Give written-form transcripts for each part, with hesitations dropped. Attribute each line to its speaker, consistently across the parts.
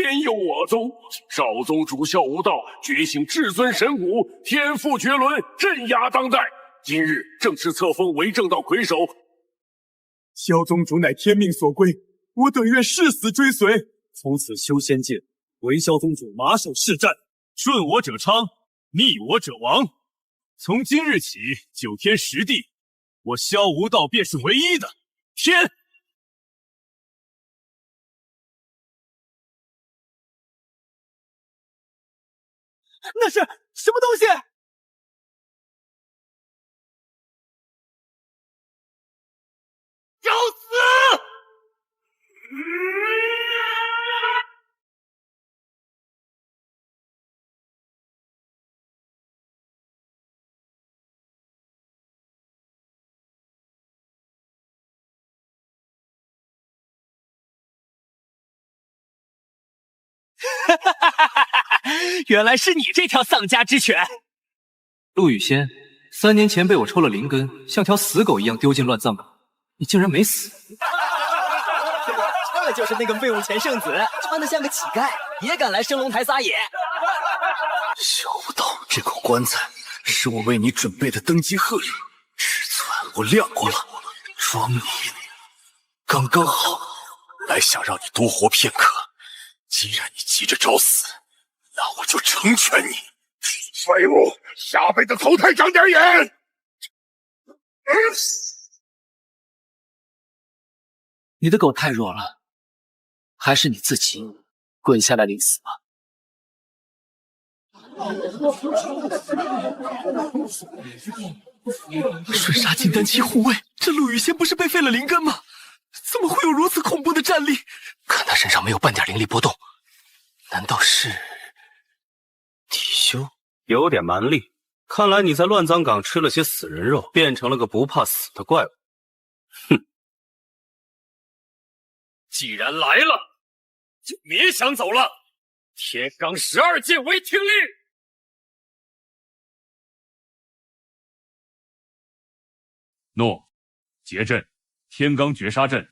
Speaker 1: 天佑我宗。少宗主孝无道，觉醒至尊神武，天赋绝伦，镇压当代。今日正式册封为正道魁首。
Speaker 2: 萧宗主乃天命所归，我等愿誓死追随。从此修仙界，唯萧宗主马首是瞻，顺我者昌，逆我者亡。从今日起，9天10地，我萧无道便是唯一的天。那是什么东西？
Speaker 1: 找死！
Speaker 3: 原来是你这条丧家之犬！
Speaker 4: 陆羽仙，3年前被我抽了灵根，像条死狗一样丢进乱葬岗，你竟然没死！
Speaker 3: 这就是那个废物钱圣子，穿得像个乞丐，也敢来升龙台撒野！
Speaker 5: 萧无道，这口棺材是我为你准备的登基贺礼，尺寸我量过了，装你刚刚好。来想让你多活片刻，既然你急着找死，那我就成全你。
Speaker 1: 废物，下辈子投胎长点眼！
Speaker 4: 你的狗太弱了，还是你自己滚下来领死吧。
Speaker 5: 瞬杀金丹期护卫，这陆羽仙不是被废了灵根吗？怎么会有如此恐怖的战力？看他身上没有半点灵力波动，难道是体修？
Speaker 6: 有点蛮力。看来你在乱葬岗吃了些死人肉，变成了个不怕死的怪物。哼！
Speaker 1: 既然来了，就别想走了。天罡12剑为听令。
Speaker 2: 诺，结阵，天罡绝杀阵。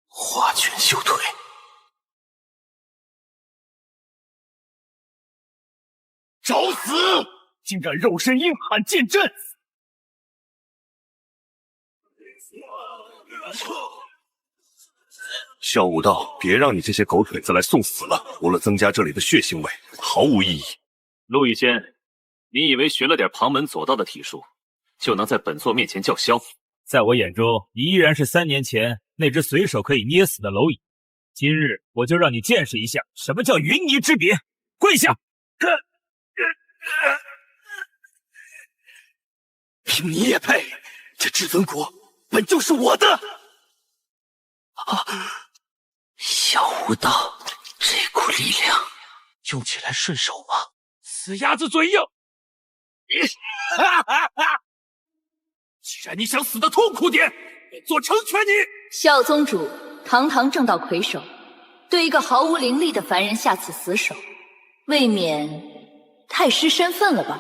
Speaker 5: 花拳绣腿，
Speaker 1: 找死！竟敢肉身硬汉见阵！
Speaker 5: 萧无道，别让你这些狗腿子来送死了，除了增加这里的血腥味，毫无意义。
Speaker 6: 陆羽仙，你以为学了点旁门左道的体术，就能在本座面前叫嚣？
Speaker 2: 在我眼中，你依然是3年前那只随手可以捏死的蝼蚁。今日我就让你见识一下什么叫云泥之别！跪下！
Speaker 5: 凭你也配？这至尊国本就是我的！萧无道，这股力量用起来顺手吗？
Speaker 1: 死鸭子嘴硬！既然你想死的痛苦点，本座成全你。
Speaker 7: 萧宗主堂堂正道魁首，对一个毫无灵力的凡人下此死手，未免太失身份了吧？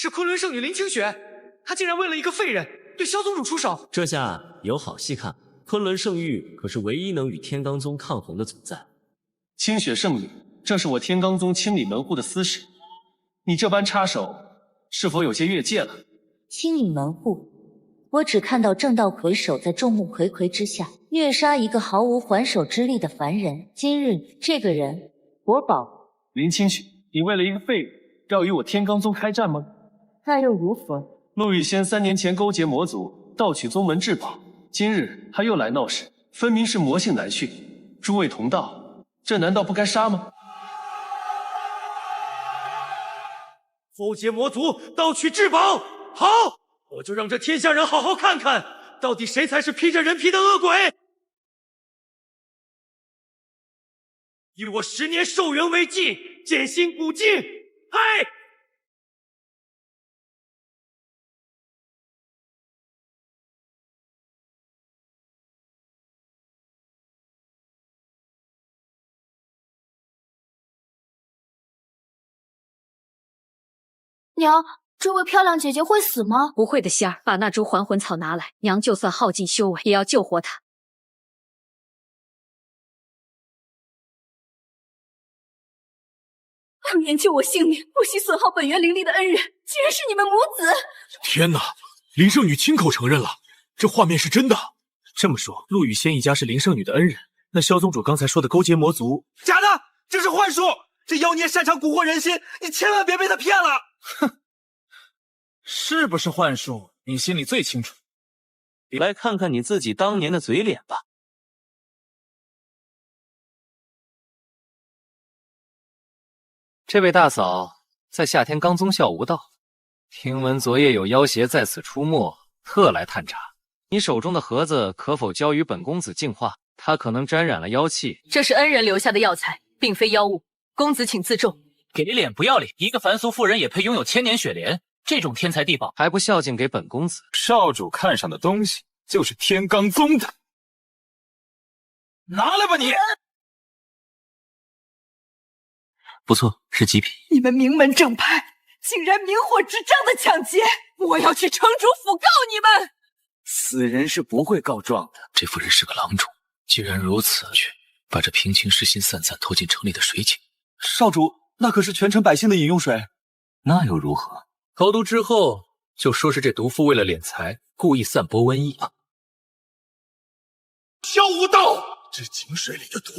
Speaker 8: 是昆仑圣女林清雪，她竟然为了一个废人对萧宗主出手，
Speaker 9: 这下有好戏看。昆仑圣域可是唯一能与天罡宗抗衡的存在。
Speaker 8: 清雪圣女正是我天罡宗清理门户的司使，你这般插手，是否有些越界了？
Speaker 7: 清理门户，我只看到正道魁首在众目睽睽之下虐杀一个毫无还手之力的凡人。今日这个人，我保。
Speaker 8: 林清雪，你为了一个废人，要与我天罡宗开战吗？
Speaker 7: 那又如何？
Speaker 8: 陆羽仙3年前勾结魔族，盗取宗门至宝，今日他又来闹事，分明是魔性难驯。诸位同道，这难道不该杀吗？
Speaker 1: 勾结魔族，盗取至宝，好！
Speaker 8: 我就让这天下人好好看看，到底谁才是披着人皮的恶鬼！以我10年寿元为祭，践行古今！嗨！
Speaker 10: 娘，这位漂亮姐姐会死吗？
Speaker 11: 不会的，仙儿，把那株还魂草拿来，娘就算耗尽修为，也要救活她。
Speaker 10: 当年救我性命，不惜损耗本源灵力的恩人，竟然是你们母子！
Speaker 5: 天哪！林圣女亲口承认了，这画面是真的。
Speaker 2: 这么说，陆羽仙一家是林圣女的恩人，那萧宗主刚才说的勾结魔族，
Speaker 8: 假的，这是幻术！这妖孽擅长蛊惑人心，你千万别被他骗了！
Speaker 5: 哼，是不是幻术，你心里最清楚。
Speaker 9: 来看看你自己当年的嘴脸吧。
Speaker 4: 这位大嫂在夏天刚宗孝无道，听闻昨夜有妖邪在此出没，特来探查。你手中的盒子可否交与本公子净化？它可能沾染了妖气。
Speaker 11: 这是恩人留下的药材，并非妖物，公子请自重。
Speaker 4: 给脸不要脸，一个凡俗妇人也配拥有千年雪莲？这种天才地宝还不孝敬给本公子？
Speaker 5: 少主看上的东西就是天罡宗的，拿来吧你！
Speaker 4: 不错，是极品。
Speaker 10: 你们名门正派竟然明火执仗的抢劫，我要去城主府告你们！
Speaker 5: 死人是不会告状的。这妇人是个郎中，既然如此，去把这平清失心散散投进城里的水井。
Speaker 2: 少主，那可是全城百姓的饮用水。
Speaker 4: 那又如何？投毒之后，就说是这毒妇为了敛财，故意散播瘟疫。
Speaker 1: 萧无道，这井水里的毒，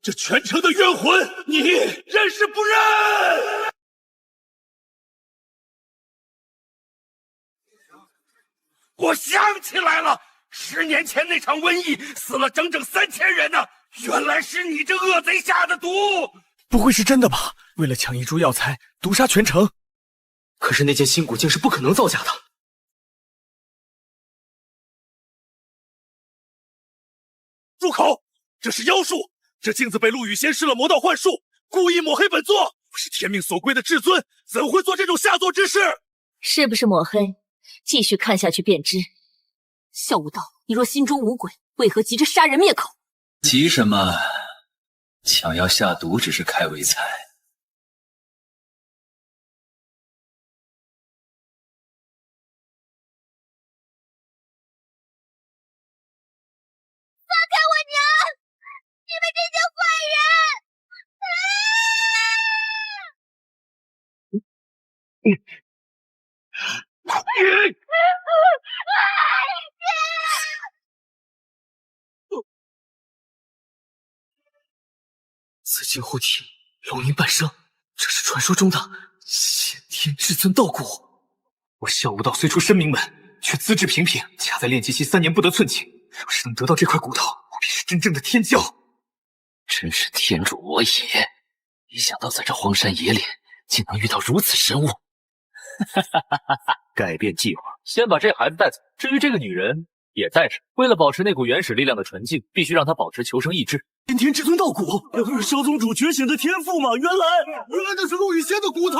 Speaker 1: 这全城的冤魂，你认是不认？我想起来了，10年前那场瘟疫死了整整3000人呢，原来是你这恶贼下的毒！
Speaker 5: 不会是真的吧？为了抢一株药材，毒杀全城。
Speaker 2: 可是那件新古镜是不可能造假的。
Speaker 1: 住口！这是妖术，这镜子被陆羽仙施了魔道幻术，故意抹黑本座。我是天命所归的至尊，怎会做这种下作之事？
Speaker 11: 是不是抹黑？继续看下去便知。
Speaker 10: 萧无道，你若心中无鬼，为何急着杀人灭口？
Speaker 5: 急什么？抢药下毒只是开胃菜。
Speaker 10: 放开我娘！你们这些坏人！
Speaker 2: 紫金护体，龙鳞半生，这是传说中的先天至尊道骨。我萧无道虽出身名门，却资质平平，卡在炼气期3年不得寸进。若是能得到这块骨头，我便是真正的天骄。
Speaker 5: 真是天助我也！没想到在这荒山野岭，竟能遇到如此神物。
Speaker 4: 改变计划，先把这孩子带走。至于这个女人，也带着。为了保持那股原始力量的纯净，必须让她保持求生意志。
Speaker 2: 先天至尊道骨，萧宗主觉醒的天赋吗？原来那是陆羽仙的骨头。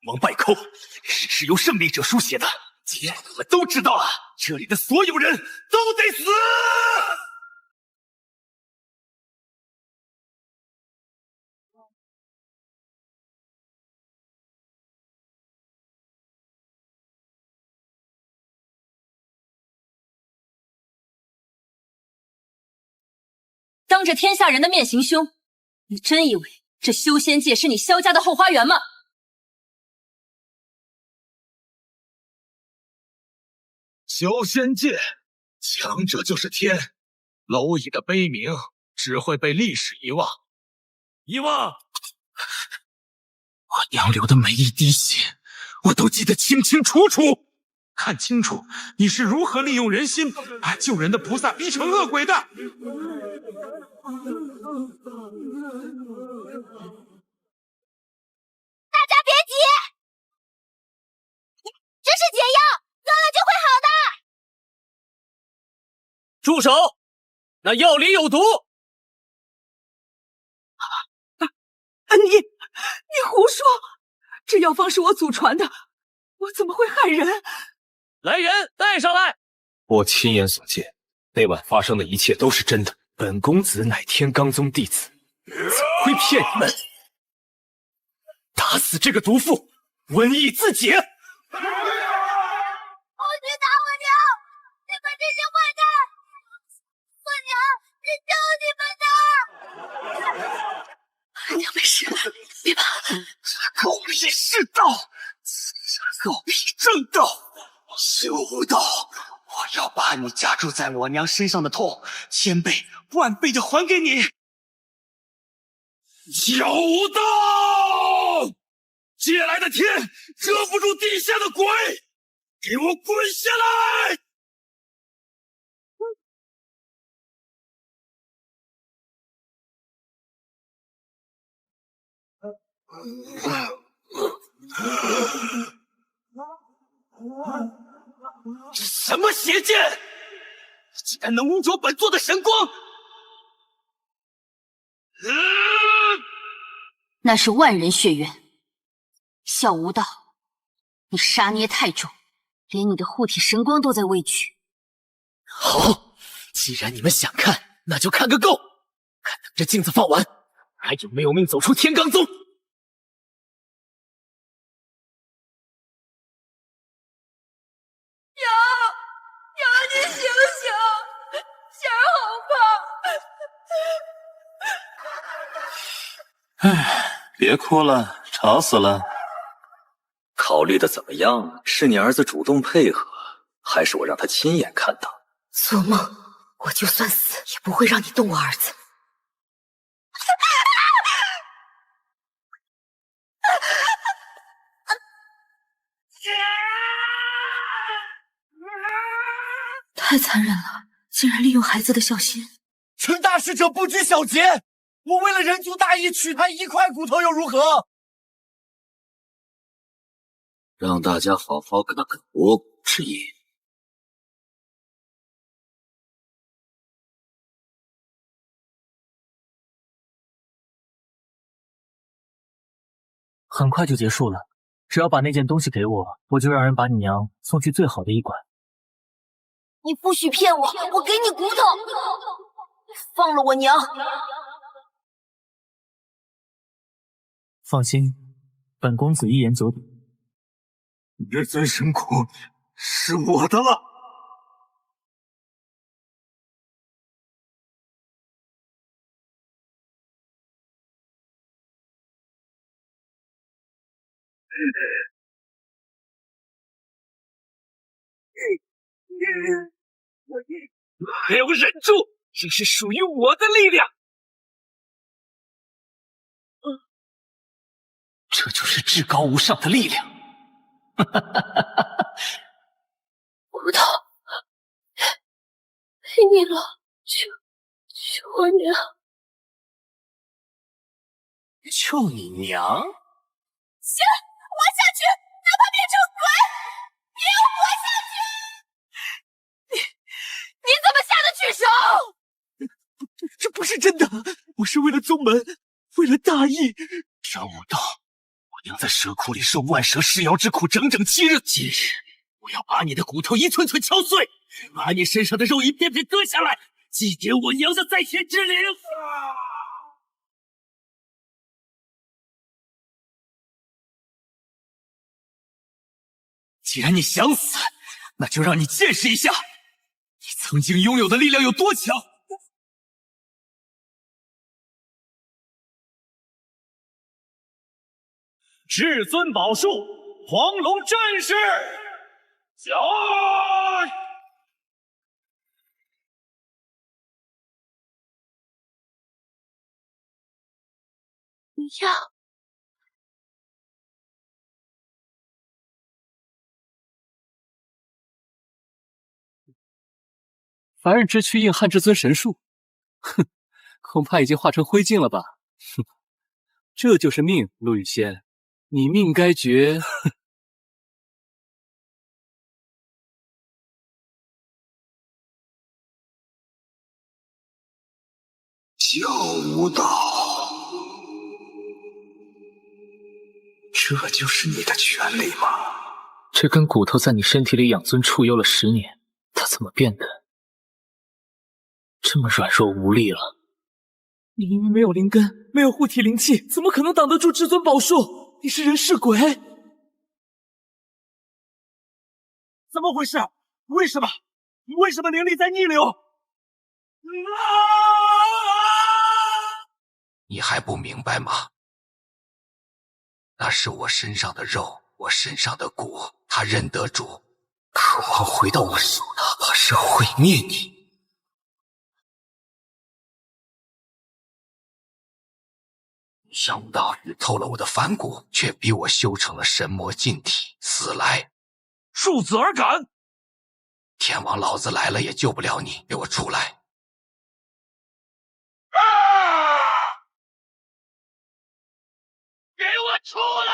Speaker 1: 王败寇，史是由胜利者书写的，既然我们都知道了，这里的所有人都得死。
Speaker 10: 当着天下人的面行凶，你真以为这修仙界是你萧家的后花园吗？
Speaker 5: 修仙界，强者就是天，蝼蚁的悲鸣只会被历史遗忘。
Speaker 1: 遗忘！
Speaker 5: 我娘流的每一滴血，我都记得清清楚楚。
Speaker 12: 看清楚，你是如何利用人心，把救人的菩萨逼成恶鬼的！大家
Speaker 10: 别急，
Speaker 3: 住手！那药里有毒！
Speaker 13: 你胡说！这药方是我祖传的，我怎么会害人？
Speaker 3: 来人，带上来！
Speaker 5: 我亲眼所见，那晚发生的一切都是真的。本公子乃天罡宗弟子，怎么会骗你们？打死这个毒妇，瘟疫自解！
Speaker 14: 我去打我娘！你们这些坏蛋！我娘是救你们的！
Speaker 13: 娘没事，别怕。
Speaker 5: 狗屁是道，狗屁正道，修无道！我要把你加注在我娘身上的痛，千倍万倍的还给你！
Speaker 1: 小无道，借来的天遮不住地下的鬼，给我滚下来！
Speaker 5: 这什么邪剑？竟然能污浊本座的神光！
Speaker 10: 那是万人血缘。小无道，你杀孽太重，连你的护体神光都在畏惧。
Speaker 5: 好，既然你们想看，那就看个够！看等这镜子放完，还有没有命走出天罡宗？
Speaker 14: 娘，你醒醒，仙儿好怕。
Speaker 6: 唉，别哭了，吵死了。考虑的怎么样？是你儿子主动配合，还是我让他亲眼看到？
Speaker 13: 做梦！我就算死，也不会让你动我儿子。太残忍了，竟然利用孩子的孝心。
Speaker 5: 陈大使者不拘小节，我为了人族大义取他一块骨头又如何？
Speaker 6: 让大家好好看看我骨之意。
Speaker 15: 很快就结束了，只要把那件东西给我，我就让人把你娘送去最好的医馆。
Speaker 14: 你不许骗我，我给你骨头！放了我娘！
Speaker 15: 放心，本公子一言九鼎。
Speaker 2: 你的尊神骨是我的了。
Speaker 5: 没有忍住，这是属于我的力量。这就是至高无上的力量。
Speaker 14: 骨头，陪你了，求我娘！
Speaker 5: 就你娘！
Speaker 14: 行，活下去，哪怕变成鬼，也要活下去！你怎么下得去手？
Speaker 5: 这不是真的，我是为了宗门，为了大义。小武道，我娘在蛇窟里受万蛇噬咬之苦整整7日，今日我要把你的骨头一寸寸敲碎，把你身上的肉一片片割下来，祭奠我娘的在天之灵。既然你想死，那就让你见识一下你曾经拥有的力量有多强。
Speaker 2: 至尊宝术，黄龙阵势，下！
Speaker 14: 要。
Speaker 4: 凡人之躯硬汉至尊神术，哼，恐怕已经化成灰烬了吧？哼，这就是命，陆羽仙，你命该绝。
Speaker 5: 小无道，这就是你的权利吗？
Speaker 15: 这根骨头在你身体里养尊处优了10年，它怎么变得这么软弱无力了？
Speaker 3: 你明明没有灵根，没有护体灵气，怎么可能挡得住至尊宝术？你是人是鬼？
Speaker 2: 怎么回事？为什么灵力在逆流？
Speaker 12: 你还不明白吗？那是我身上的肉，我身上的骨，他认得主，渴望回到我手，哪怕是毁灭你。想不到你偷了我的反骨，却逼我修成了神魔禁体，死来
Speaker 2: 恕子而敢！
Speaker 12: 天王老子来了也救不了你，给我出来！
Speaker 2: 给我出来！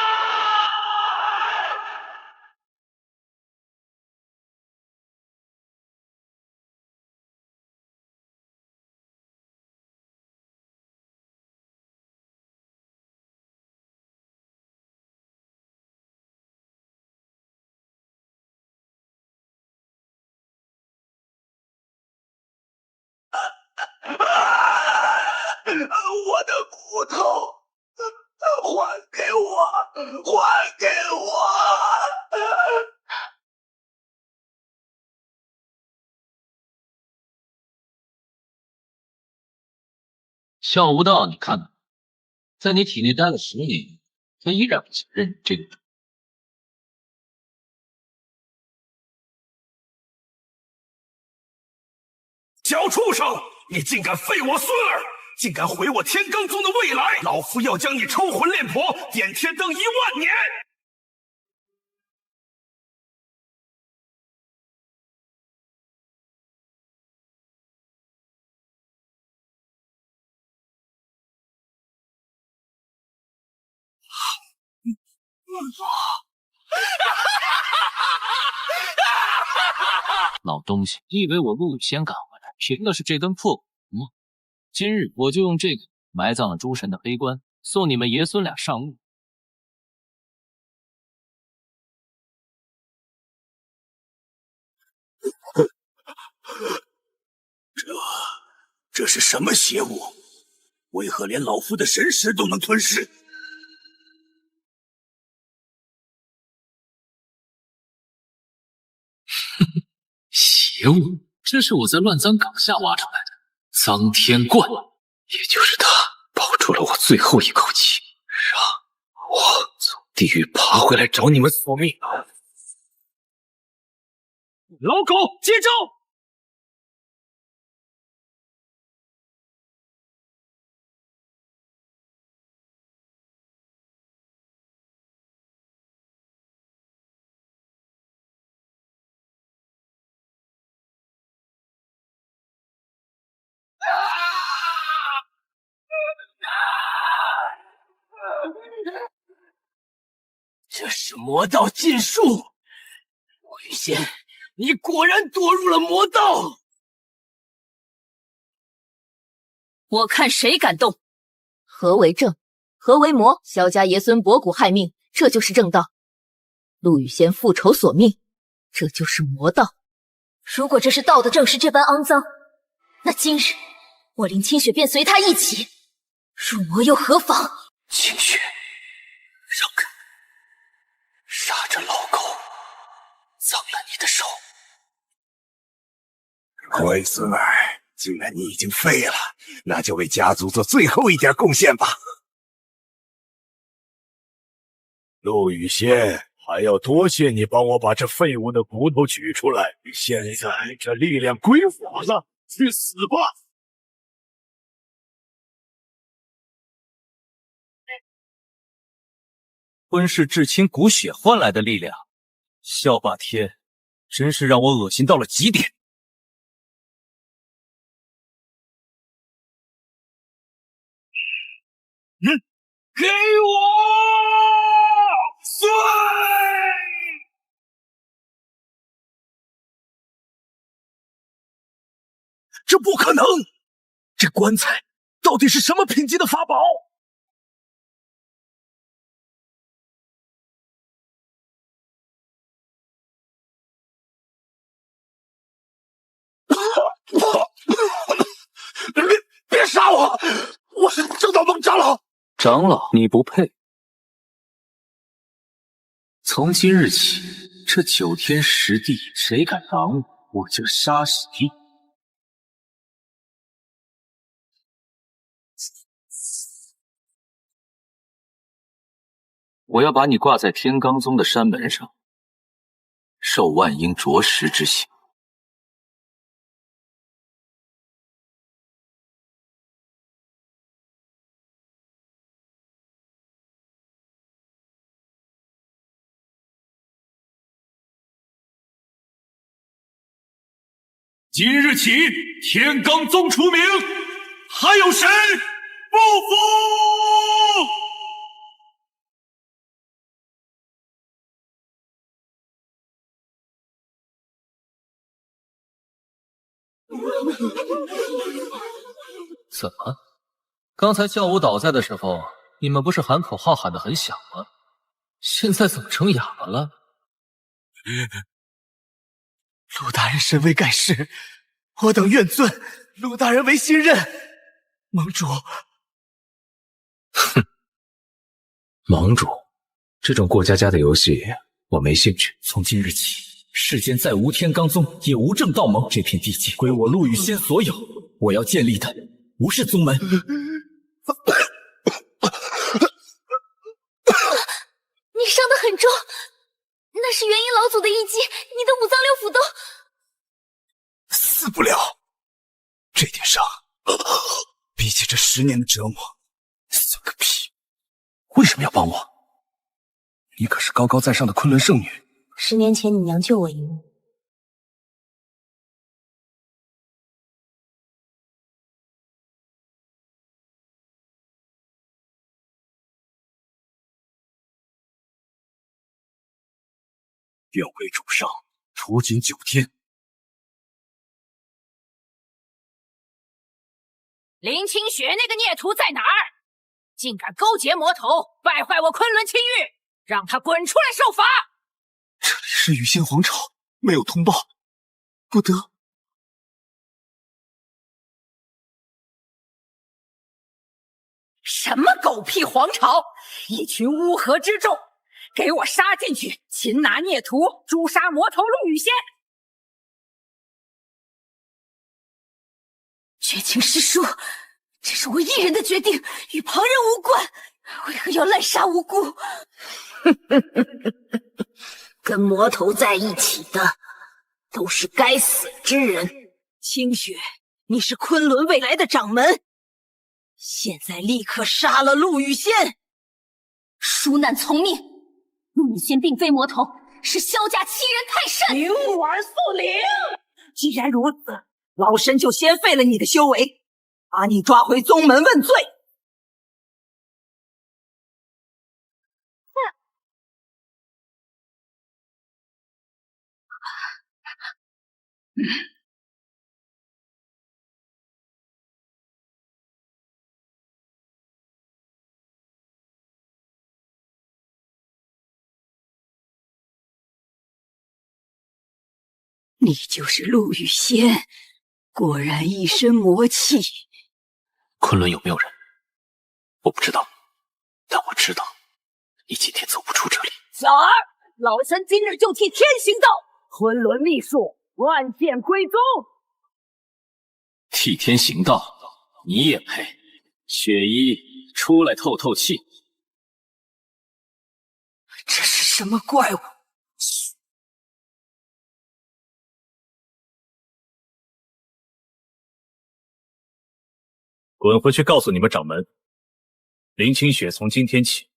Speaker 5: 我的骨头，还给我，还给我！
Speaker 16: 笑无道，你看看，在你体内待了10年，他依然不想认你这个主。
Speaker 1: 小畜生，你竟敢废我孙儿，竟敢毁我天罡宗的未来！老夫要将你抽魂炼魄，点天灯1万年！
Speaker 16: 老东西，你以为我陆羽仙赶回来，凭的是这根破骨吗？今日我就用这个埋葬了诸神的黑棺，送你们爷孙俩上路。
Speaker 5: 这是什么邪物？为何连老夫的神识都能吞噬？
Speaker 16: 邪物，这是我在乱葬岗下挖出来的脏天冠，也就是他保住了我最后一口气，让我从地狱爬回来找你们索命。
Speaker 2: 老狗，接招！
Speaker 5: 这是魔道禁术，陆羽仙，你果然堕入了魔道。
Speaker 10: 我看谁敢动！何为正？何为魔？萧家爷孙博古害命，这就是正道。陆羽仙复仇索命，这就是魔道。如果这是道的正是这般肮脏，那今日我林清雪便随他一起入魔又何妨？
Speaker 5: 清雪，让开！杀这老狗，脏了你的手！龟孙儿，既然你已经废了，那就为家族做最后一点贡献吧。陆羽仙，还要多谢你帮我把这废物的骨头取出来。现在这力量归我了，去死吧！
Speaker 2: 吞噬至亲骨血换来的力量，萧霸天真是让我恶心到了极点。
Speaker 1: 给我碎！这不可能！这棺材
Speaker 5: 到底是什么品级的法宝？
Speaker 1: 别杀我！我是正道盟长老。
Speaker 6: 长老，你不配。从今日起，这9天10地，谁敢挡我，我就杀谁。我要把你挂在天罡宗的山门上，受万鹰啄食之刑。
Speaker 2: 今日起，天罡宗除名，还有谁不服？
Speaker 4: 怎么？刚才教武倒在的时候，你们不是喊口号喊得很响吗？现在怎么成哑巴了？
Speaker 5: 陆大人身为盖世，我等愿尊陆大人为新任盟主。
Speaker 6: 哼，盟主，这种过家家的游戏我没兴趣。
Speaker 5: 从今日起，世间再无天罡宗，也无正道盟，这片地界归我陆羽仙所有。我要建立的不是宗门。
Speaker 14: 你伤得很重，那是元婴老祖的一击，你的五脏六腑都
Speaker 5: 死不了。这点伤，比起这10年的折磨，算个屁。为什么要帮我？你可是高高在上的昆仑圣女。
Speaker 7: 10年前你娘救我一命，
Speaker 5: 愿为主上除禁9天。
Speaker 10: 林清雪那个孽徒在哪儿？竟敢勾结魔头，败坏我昆仑青域，让他滚出来受罚！
Speaker 5: 这里是羽仙皇朝，没有通报，不得。
Speaker 10: 什么狗屁皇朝！一群乌合之众，给我杀进去，擒拿孽徒，诛杀魔头陆羽仙！
Speaker 14: 绝情师叔，这是我一人的决定，与旁人无关。为何要滥杀无辜？
Speaker 10: 跟魔头在一起的都是该死之人。清雪，你是昆仑未来的掌门，现在立刻杀了陆羽仙！
Speaker 14: 疏难从命，陆羽仙并非魔头，是萧家欺人太甚。
Speaker 10: 领我而速领！既然如此，老身就先废了你的修为，把你抓回宗门问罪。你就是陆羽仙，果然一身魔气。
Speaker 6: 昆仑有没有人？我不知道，但我知道你今天走不出这里。
Speaker 10: 小儿，老身今日就替天行道，昆仑秘术，万剑归宗。
Speaker 6: 替天行道，你也配？雪衣，出来透透气。
Speaker 10: 这是什么怪物？
Speaker 2: 滚回去告诉你们掌门，林清雪从今天起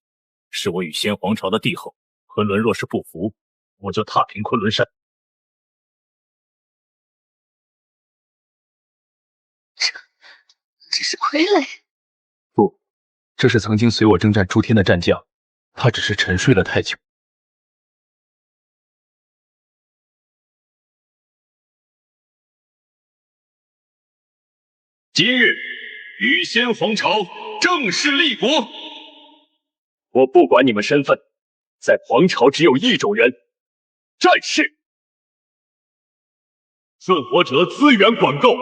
Speaker 2: 是我羽仙皇朝的帝后，昆仑若是不服，我就踏平昆仑山。
Speaker 14: 这是傀儡？
Speaker 17: 不，这是曾经随我征战诸天的战将，他只是沉睡了太久。
Speaker 2: 今日羽仙皇朝正式立国。我不管你们身份，在皇朝只有一种人，战士。顺我者资源管够，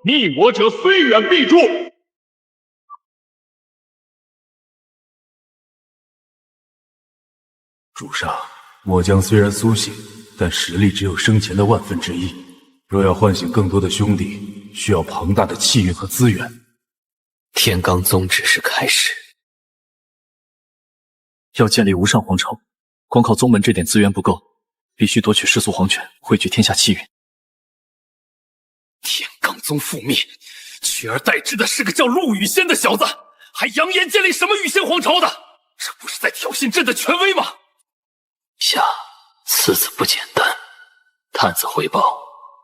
Speaker 2: 逆我者虽远必诛。
Speaker 17: 主上，末将虽然苏醒，但实力只有生前的1/1000。若要唤醒更多的兄弟，需要庞大的气运和资源。
Speaker 12: 天罡宗只是开始。
Speaker 15: 要建立无上皇朝，光靠宗门这点资源不够，必须夺取世俗皇权，汇聚天下气运。
Speaker 1: 天罡宗覆灭，取而代之的是个叫陆羽仙的小子，还扬言建立什么羽仙皇朝的，这不是在挑衅朕的权威吗？
Speaker 12: 夏，此子不简单。探子回报，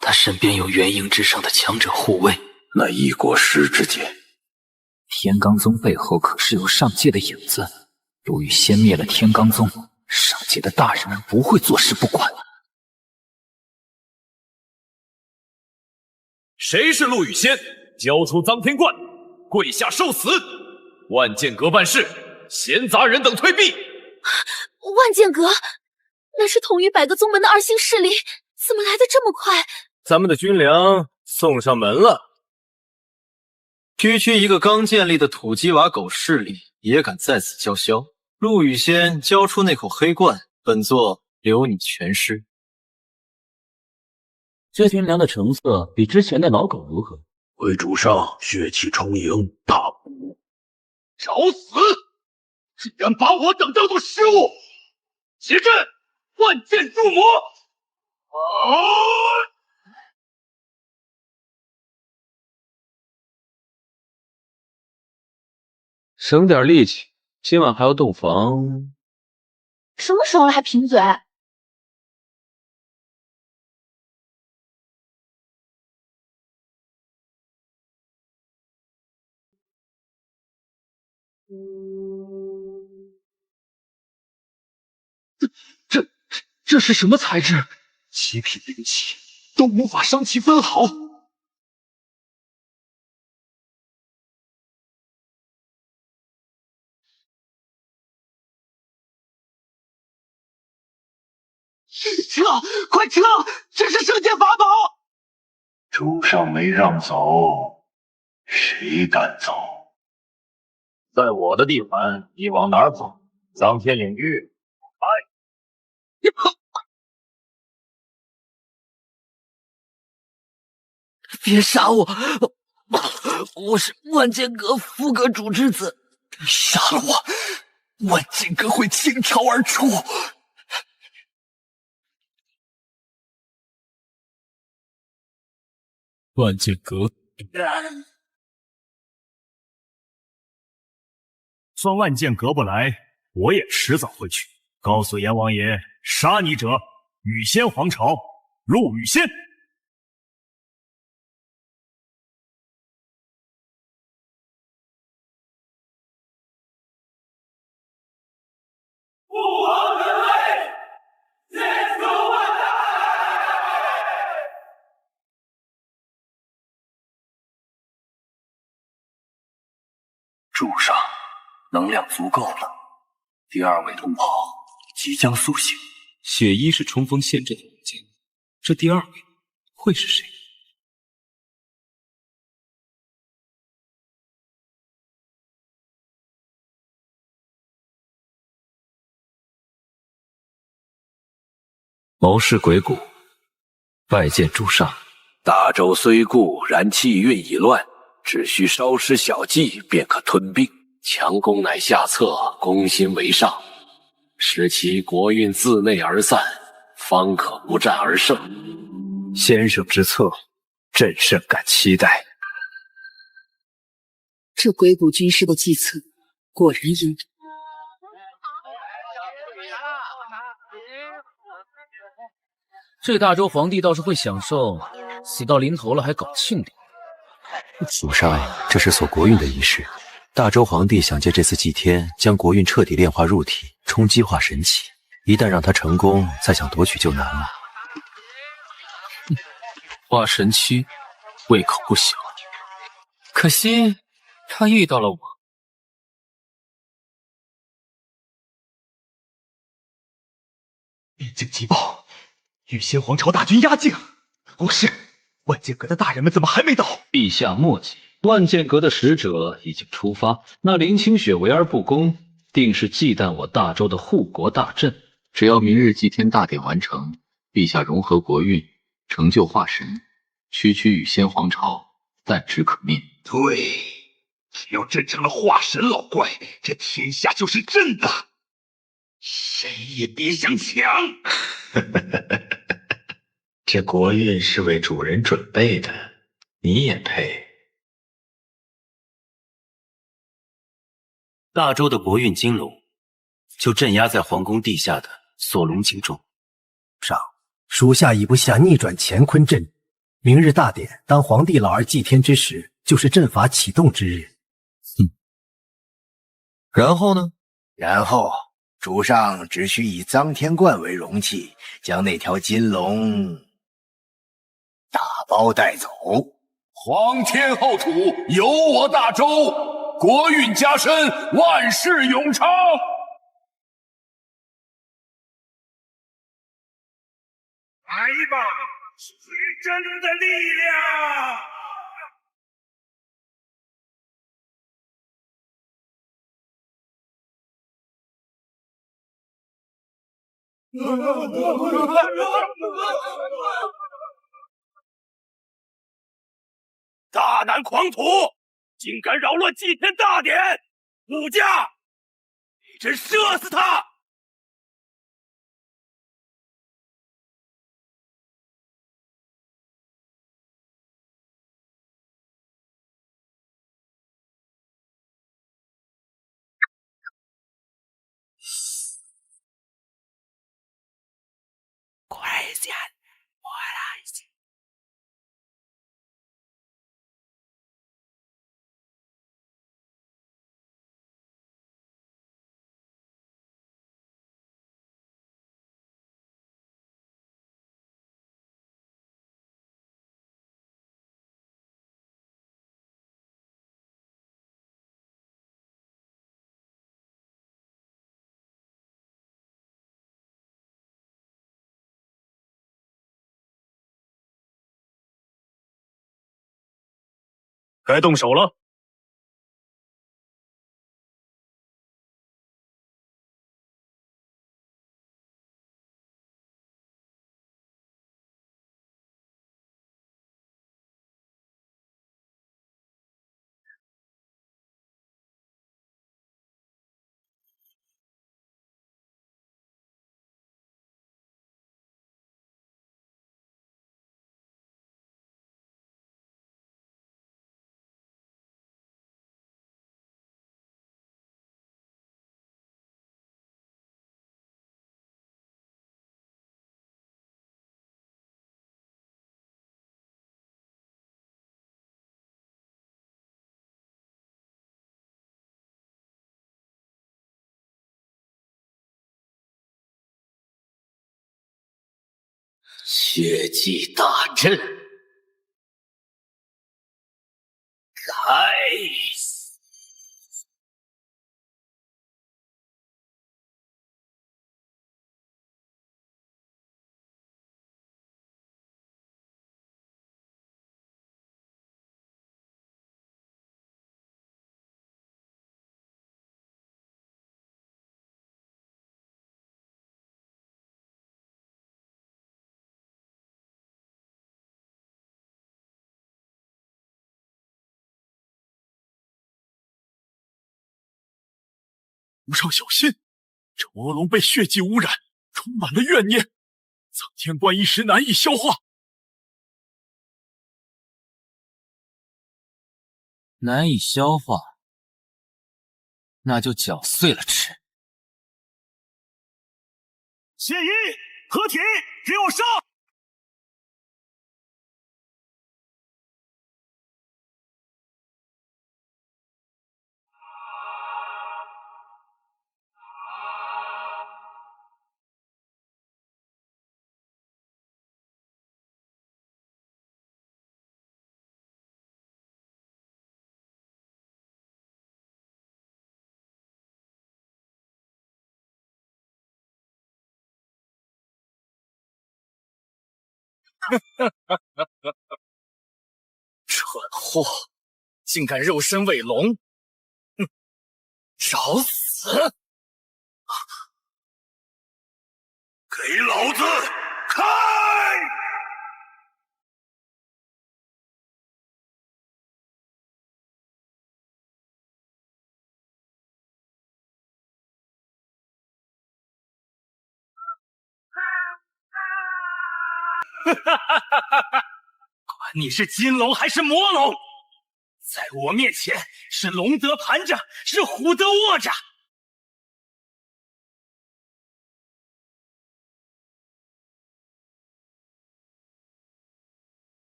Speaker 12: 他身边有元婴之上的强者护卫。
Speaker 5: 那一国师之间，
Speaker 18: 天罡宗背后可是有上界的影子。陆羽仙灭了天罡宗，上界的大人们不会坐视不管。
Speaker 1: 谁是陆羽仙？交出臧天冠，跪下受死！万剑阁办事，闲杂人等退避。
Speaker 14: 万剑阁，那是统御100个宗门的2星势力，怎么来得这么快？
Speaker 4: 咱们的军粮送上门了。区区一个刚建立的土鸡瓦狗势力，也敢在此叫嚣？陆羽仙交出那口黑罐，本座留你全尸。
Speaker 15: 这军粮的成色比之前的老狗如何？
Speaker 5: 回主上血气充盈，大补。
Speaker 1: 找死！竟然把我等当作食物！挟朕万剑铸魔！
Speaker 16: 省点力气，今晚还要洞房。
Speaker 14: 什么时候了还贫嘴？
Speaker 16: 这是什么材质？极品灵气都无法伤其分毫。
Speaker 12: 撤！快撤！这是圣剑法宝！
Speaker 5: 主上没让走，谁敢走？在我的地盘，你往哪儿跑？臧天领域，来！
Speaker 12: 别杀我！我是万剑阁副阁主之子，你杀了我，万剑阁会倾巢而出。
Speaker 2: 万剑阁，算万剑阁不来，我也迟早会去。告诉阎王爷，杀你者，羽仙皇朝，陆羽仙。
Speaker 1: 父皇有令，千秋万代。
Speaker 5: 主上，能量足够了。第2位同袍即将苏醒。
Speaker 16: 雪衣是冲锋陷阵的武将，这第2位会是谁？
Speaker 12: 谋士鬼谷，拜见主上。大周虽固，然气运已乱，只需稍施小计，便可吞并。强攻乃下策，攻心为上，使其国运自内而散，方可不战而胜。先生之策，朕甚感期待。
Speaker 10: 这鬼谷军师的计策果然阴。
Speaker 3: 这大周皇帝倒是会享受，死到临头了还搞庆典。
Speaker 19: 主上，这是锁国运的仪式。大周皇帝想借这次祭天，将国运彻底炼化入体，冲击化神器。一旦让他成功，再想夺取就难了。
Speaker 16: 化神躯，胃口不小，可惜
Speaker 4: 他遇到了我。
Speaker 5: 边境急报，羽仙皇朝大军压境。不是，万剑阁的大人们怎么还没到？
Speaker 16: 陛下莫急，万剑阁的使者已经出发。那林清雪为而不恭，定是忌惮我大周的护国大阵。只要明日祭天大典完成，陛下融合国运，成就化神，区区羽仙皇朝但只可灭。
Speaker 5: 对，只要镇成了化神老怪，这天下就是朕的，谁也别想抢。
Speaker 6: 这国运是为主人准备的，你也配？
Speaker 19: 大周的国运金龙，就镇压在皇宫地下的锁龙井中。
Speaker 20: 上，属下已不下逆转乾坤阵。明日大典，当皇帝老儿祭天之时，就是阵法启动之日。
Speaker 21: 然后呢？
Speaker 22: 然后，主上只需以臧天冠为容器，将那条金龙打包带走。
Speaker 12: 皇天厚土，有我大周，国运加深，万世永昌。
Speaker 1: 来吧，是真的力量！大难狂徒，竟敢扰乱祭天大典！武家，你真射死他！快点，我来接。
Speaker 2: 该动手了。
Speaker 12: 血祭大阵，该死！
Speaker 1: 无上小心，这魔龙被血迹污染，充满了怨念，苍天冠一时难以消化。
Speaker 4: 难以消化，那就搅碎了吃。
Speaker 1: 谢一合体，给我上！
Speaker 5: 蠢货，竟敢肉身喂龙！哼，找死！
Speaker 1: 给老子开！
Speaker 2: 管你是金龙还是魔龙，在我面前是龙德盘着，是虎德卧着。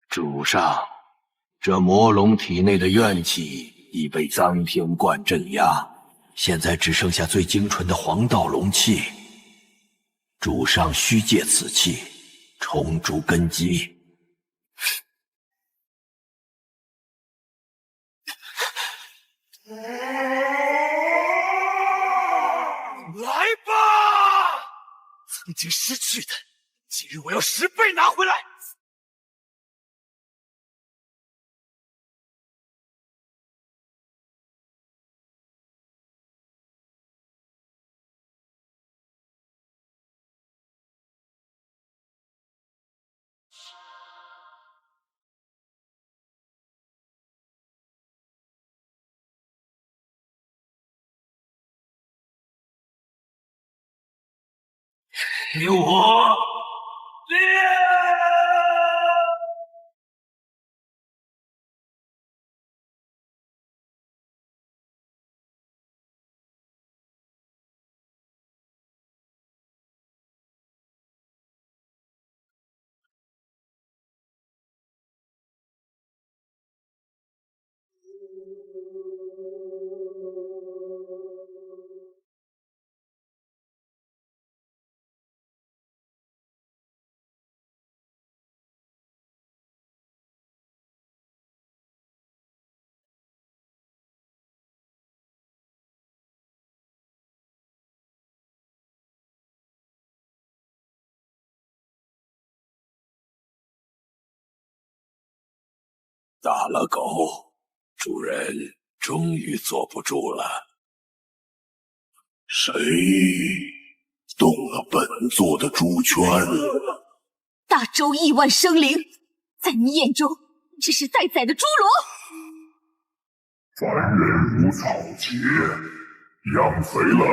Speaker 12: 主上，这魔龙体内的怨气已被臧天冠镇压，现在只剩下最精纯的黄道龙气。主上需借此气重铸根基。
Speaker 1: 来吧！曾经失去的，今日我要10倍拿回来！
Speaker 2: 给我练！
Speaker 12: 打了狗，主人终于坐不住了。谁动了本座的猪圈？
Speaker 14: 大周亿万生灵，在你眼中只是待宰的猪猡。
Speaker 12: 凡人如草芥，养肥了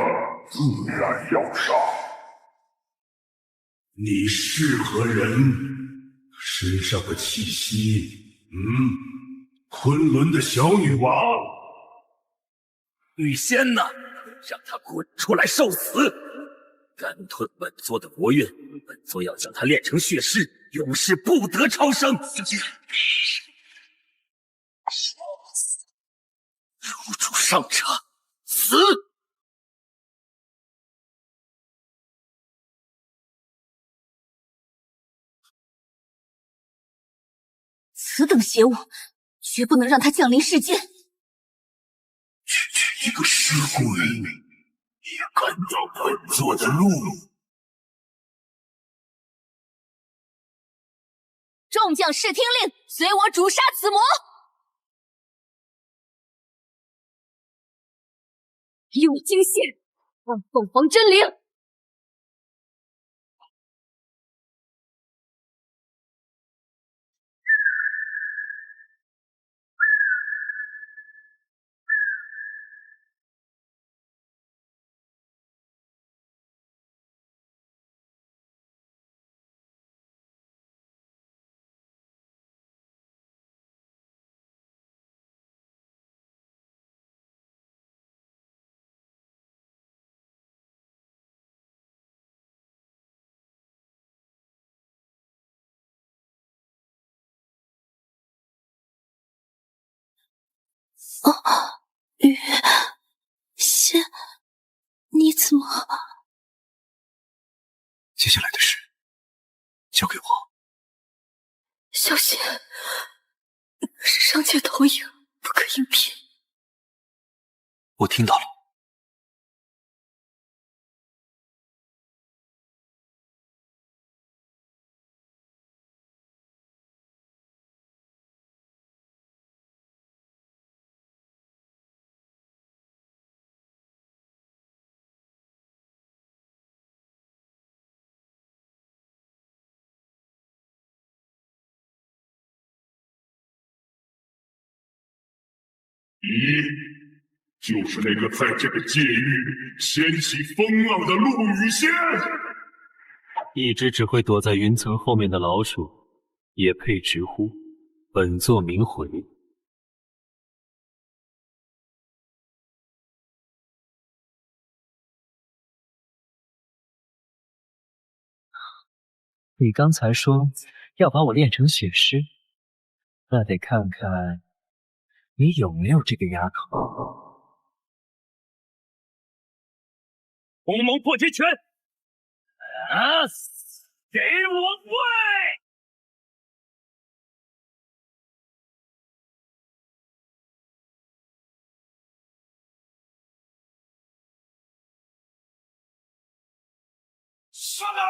Speaker 12: 自然要杀。你是何人？身上的气息，昆仑的小女王。
Speaker 1: 吕仙呢？让他滚出来受死！敢吞本座的魔韵，本座要将他炼成血尸，永世不得超生。入主上者，死！
Speaker 14: 此等邪物，绝不能让他降临世间。
Speaker 12: 区区一个尸鬼，也敢挡本座的路？
Speaker 14: 众将视听令，随我诛杀此魔！有惊现，望凤凰真灵。
Speaker 8: 雨仙，你怎么？
Speaker 5: 接下来的事交给我。
Speaker 8: 小心，是上界投影，不可应聘。
Speaker 5: 我听到了。
Speaker 9: 你就是那个在这个界域掀起风浪的陆羽仙。
Speaker 15: 一只只会躲在云层后面的老鼠，也配直呼本座名回？你刚才说要把我练成血尸，那得看看你有没有这个丫头。
Speaker 2: 鸿蒙破天拳！啊！给我跪！
Speaker 9: 杀他！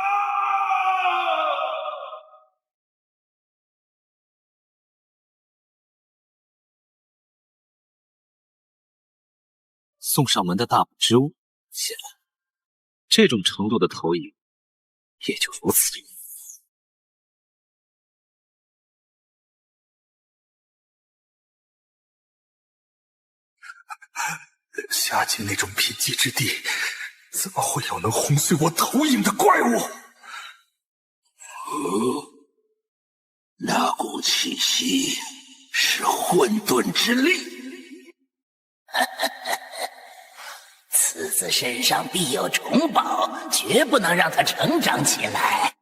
Speaker 5: 送上门的大补之物，显然这种程度的投影也就如此。下界那种贫瘠之地，怎么会有能轰碎我投影的怪物？
Speaker 21: 那股气息是混沌之力。此子身上必有重宝，绝不能让他成长起来。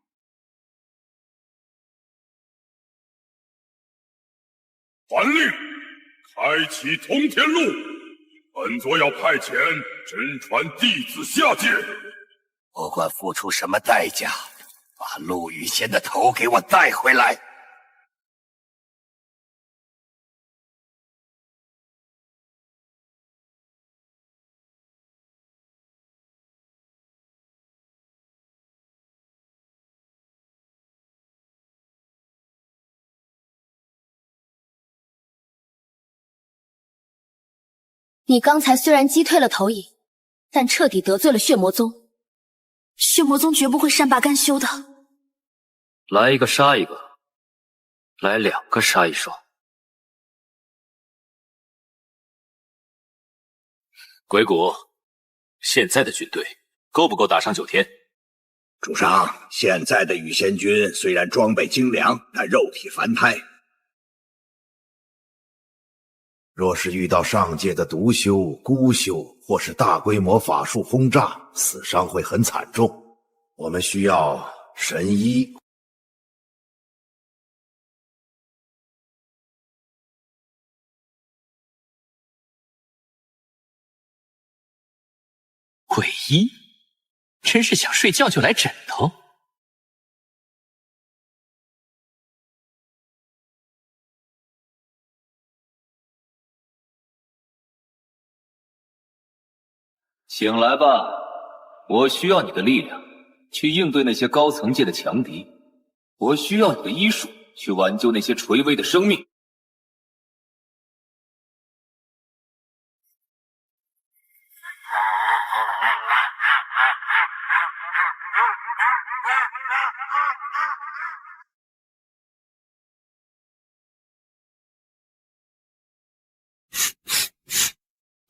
Speaker 9: 传令，开启通天路。本座要派遣真传弟子下界，
Speaker 21: 不管付出什么代价，把陆羽仙的头给我带回来。
Speaker 10: 你刚才虽然击退了投影，但彻底得罪了血魔宗。血魔宗绝不会善罢甘休的。
Speaker 4: 来一个杀一个，来两个杀一双。
Speaker 12: 鬼谷，现在的军队够不够打上9天？
Speaker 22: 主上，现在的羽仙军虽然装备精良，但肉体凡胎。若是遇到上界的毒修、孤修，或是大规模法术轰炸，死伤会很惨重。我们需要神医。
Speaker 16: 鬼医，真是想睡觉就来枕头。
Speaker 6: 请来吧，我需要你的力量去应对那些高层界的强敌，我需要你的医术去挽救那些垂危的生命。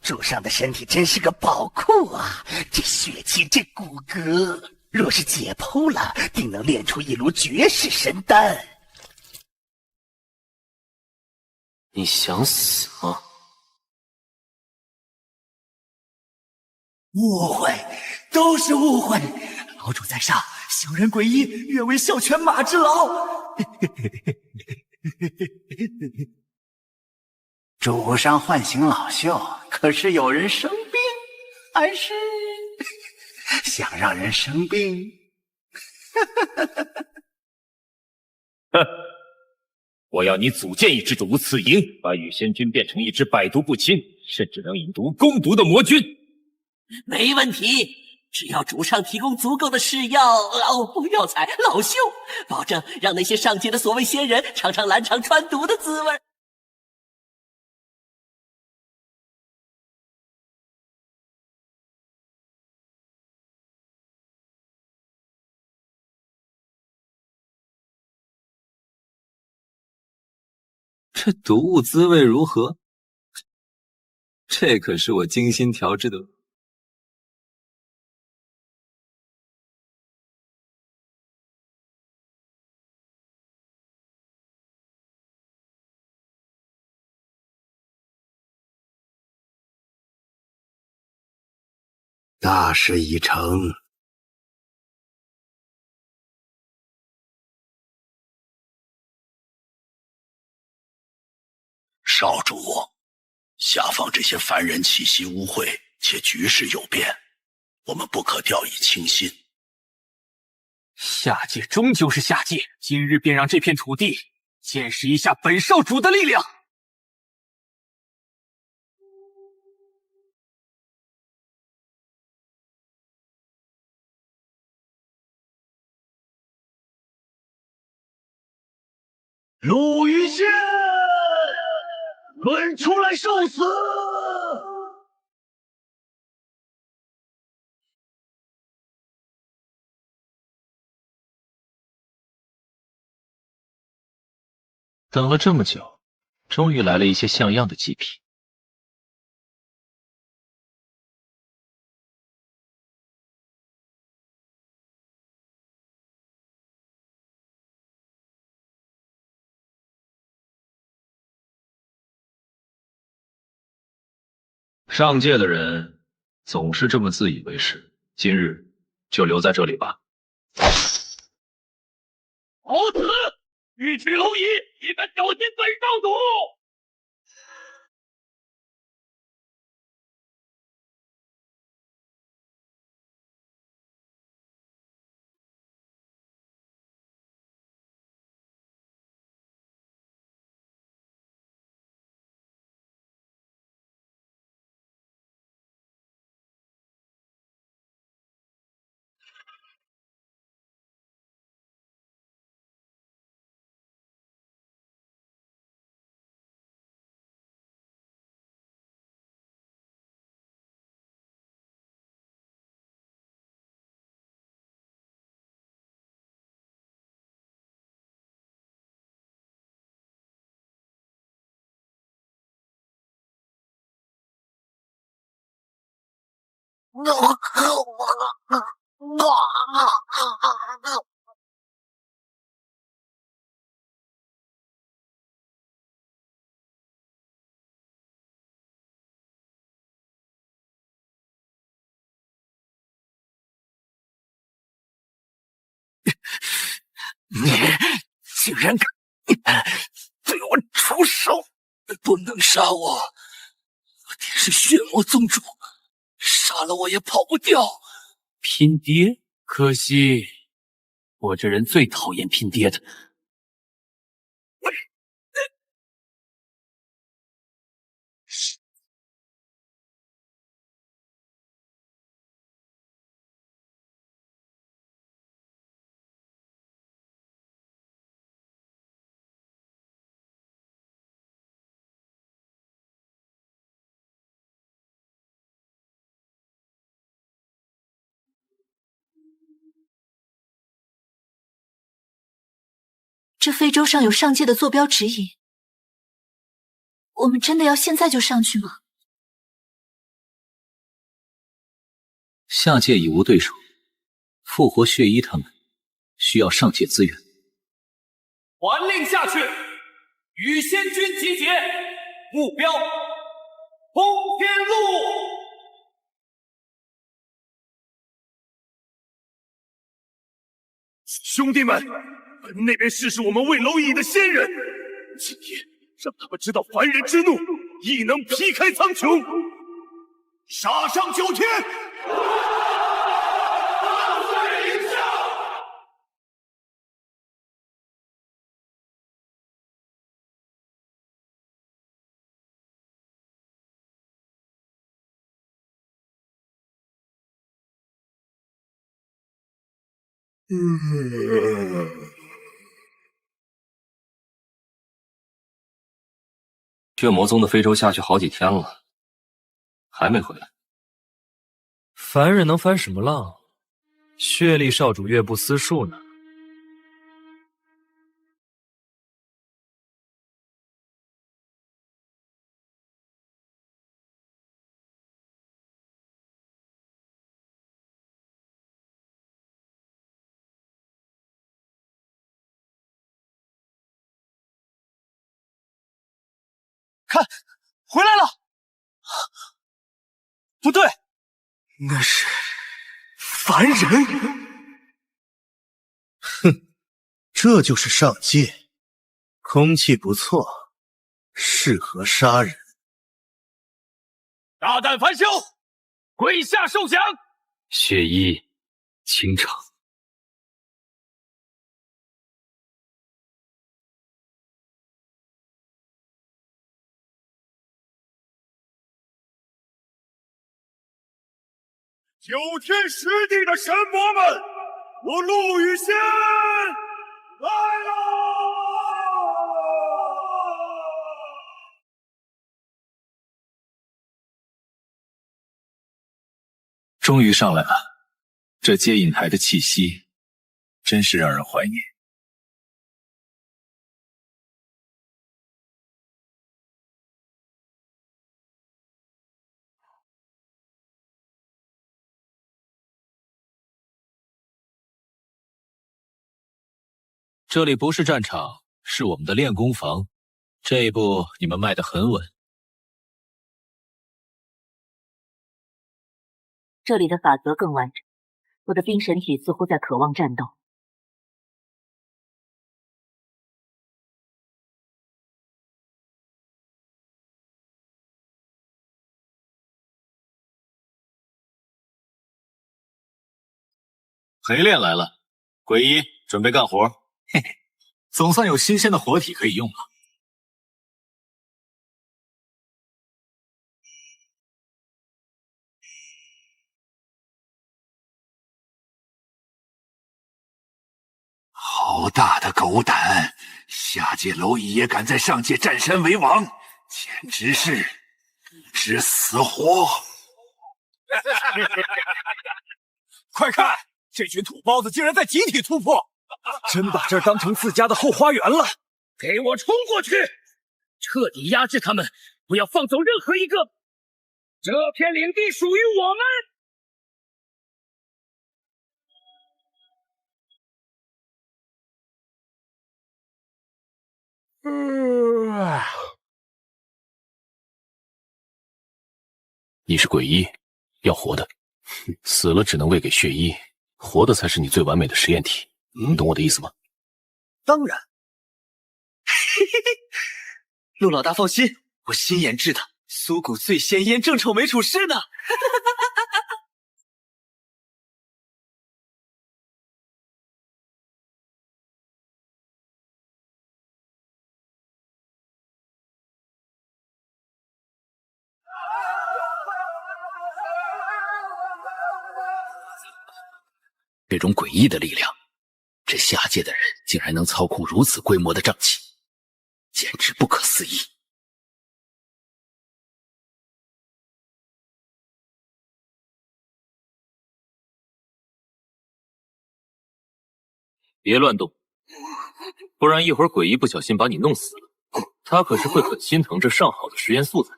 Speaker 21: 主上的身体真是个宝库啊！这血气，这骨骼，若是解剖了，定能炼出一炉绝世神丹。
Speaker 4: 你想死吗？
Speaker 21: 误会，都是误会。老主在上，小人诡异，愿为孝犬马之劳。主上唤醒老朽，可是有人生病，还是想让人生病？
Speaker 11: 哼！我要你组建一支毒刺营，把羽仙军变成一支百毒不侵，甚至能以毒攻毒的魔军。
Speaker 13: 没问题，只要主上提供足够的是药药材、老锈，保证让那些上界的所谓仙人尝尝蓝肠穿毒的滋味。
Speaker 23: 这毒物滋味如何？这可是我精心调制的。
Speaker 21: 大事已成。
Speaker 5: 少主，下方这些凡人气息污秽，且局势有变，我们不可掉以轻心。
Speaker 3: 下界终究是下界，今日便让这片土地见识一下本少主的力量。
Speaker 2: 陆羽仙，滚出来受死！
Speaker 4: 等了这么久，终于来了一些像样的祭品。上界的人总是这么自以为是，今日就留在这里吧。
Speaker 2: 好此，欲取蝼蚁，你们小心本少主！
Speaker 21: 你竟然敢对我出手！不能杀我！我爹是血魔宗主，杀了我也跑不掉。
Speaker 3: 拼爹？可惜我这人最讨厌拼爹的。
Speaker 8: 这非洲上有上界的坐标指引，我们真的要现在就上去吗？
Speaker 18: 下界已无对手，复活血衣他们需要上界资源。
Speaker 3: 传令下去，羽仙军集结，目标通天路。
Speaker 1: 兄弟们，那边试试我们为蝼蚁的先人，今天让他们知道凡人之怒亦能劈开苍穹，杀上9天！
Speaker 23: 血魔宗的非洲下去好几天了，还没回来。
Speaker 4: 凡人能翻什么浪？血力少主乐不思蜀呢。
Speaker 2: 看，回来了！不对，那是凡人。
Speaker 22: 哼，这就是上界，空气不错，适合杀人。
Speaker 3: 大胆凡修，跪下受降！
Speaker 16: 血衣清场。
Speaker 1: 九天十地的神魔们，我陆羽仙来了！
Speaker 11: 终于上来了，这接引台的气息，真是让人怀念。这里不是战场，是我们的练功房。这一步你们迈得很稳。
Speaker 10: 这里的法则更完整，我的冰神体似乎在渴望战斗。
Speaker 11: 陪练来了，鬼医准备干活。嘿嘿，总算有新鲜的活体可以用了。
Speaker 21: 好大的狗胆！下界蝼蚁也敢在上界占山为王，简直是不知死活！
Speaker 2: 快看，这群土包子竟然在集体突破，真把这儿当成自家的后花园了！
Speaker 3: 给我冲过去，彻底压制他们，不要放走任何一个！这片领地属于我们！
Speaker 11: 你是鬼医，要活的，死了只能喂给血医，活的才是你最完美的实验体。你懂我的意思吗？
Speaker 2: 当然。陆老大放心，我新研制的苏谷最鲜腌正丑美处士呢。
Speaker 18: 这种诡异的力量，这下界的人竟然能操控如此规模的瘴气，简直不可思议。
Speaker 11: 别乱动，不然一会儿鬼医不小心把你弄死了，他可是会很心疼这上好的实验素材。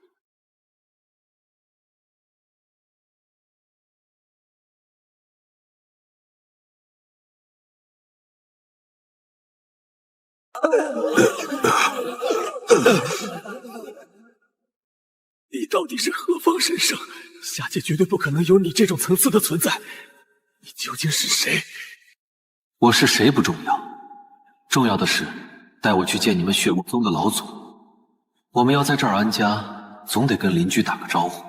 Speaker 2: 你到底是何方神圣？下界绝对不可能有你这种层次的存在。你究竟是谁？
Speaker 23: 我是谁不重要，重要的是带我去见你们血魔宗的老祖。我们要在这儿安家，总得跟邻居打个招呼。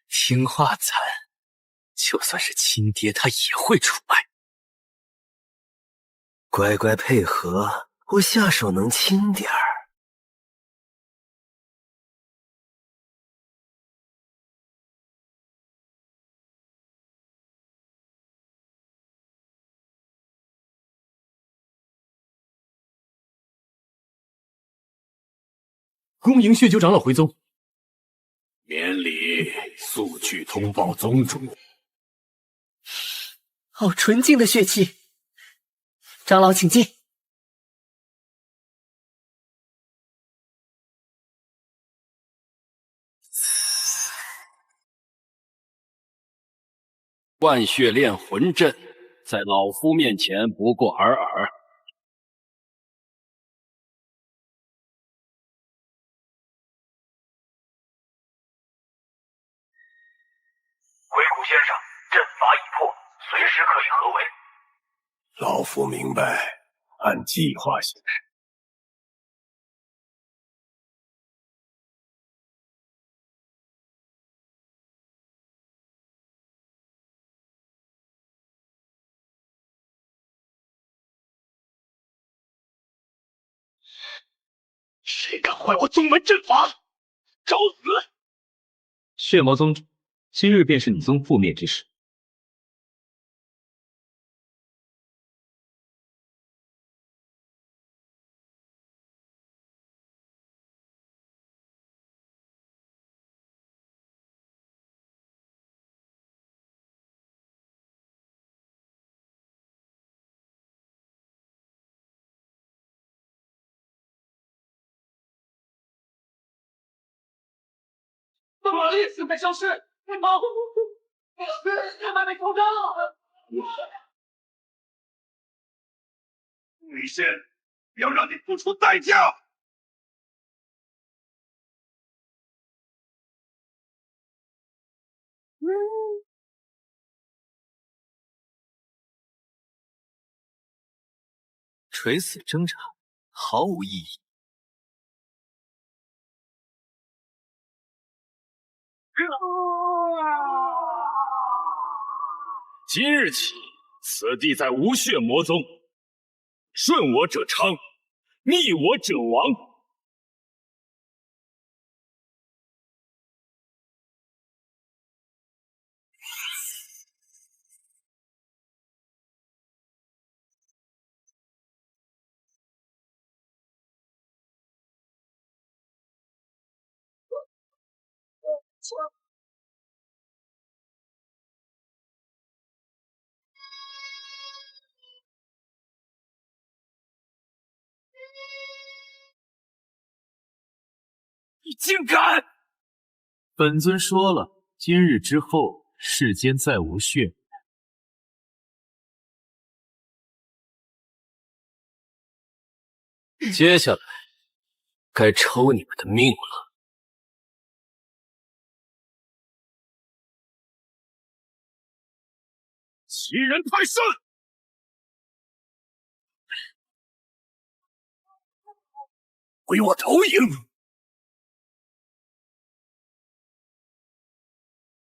Speaker 18: 听话惨，就算是亲爹，他也会出卖。
Speaker 20: 乖乖配合，我下手能轻点儿。
Speaker 11: 恭迎血九长老回宗。
Speaker 9: 免礼，速去通报宗主。
Speaker 13: 好纯净的血气，长老请进。
Speaker 12: 万血炼魂阵，在老夫面前不过尔尔。
Speaker 7: 鬼谷先生，阵法已破，随时可以合围。
Speaker 9: 老夫明白，按计划行事。谁敢坏我宗门阵法，找死！
Speaker 15: 血魔宗主，今日便是你宗覆灭之时。
Speaker 3: 玛丽死在消失，毛他们没投到。
Speaker 9: 李现，要让你付出代价！
Speaker 5: 垂死挣扎，毫无意义。
Speaker 2: 今日起，此地在无血魔宗，顺我者昌，逆我者亡。
Speaker 9: 你竟敢！
Speaker 11: 本尊说了，今日之后，世间再无血。
Speaker 12: 接下来，该抽你们的命了。
Speaker 9: 欺人太甚！毁我投影！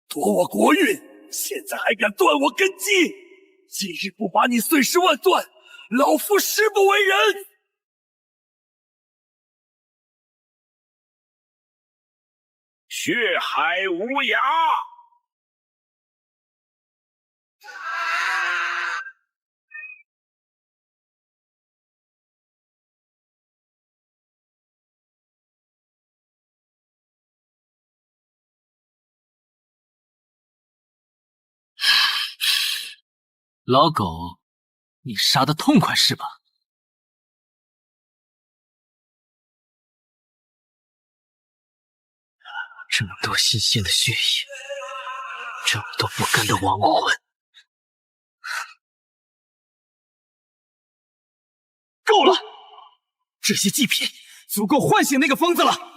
Speaker 9: 夺我国运，现在还敢断我根基！今日不把你碎尸万段，老夫誓不为人！血海无涯！
Speaker 16: 老狗，你杀得痛快是吧？
Speaker 18: 这么多新鲜的血液，这么多不甘的亡魂，
Speaker 3: 够了！这些祭品足够唤醒那个疯子了。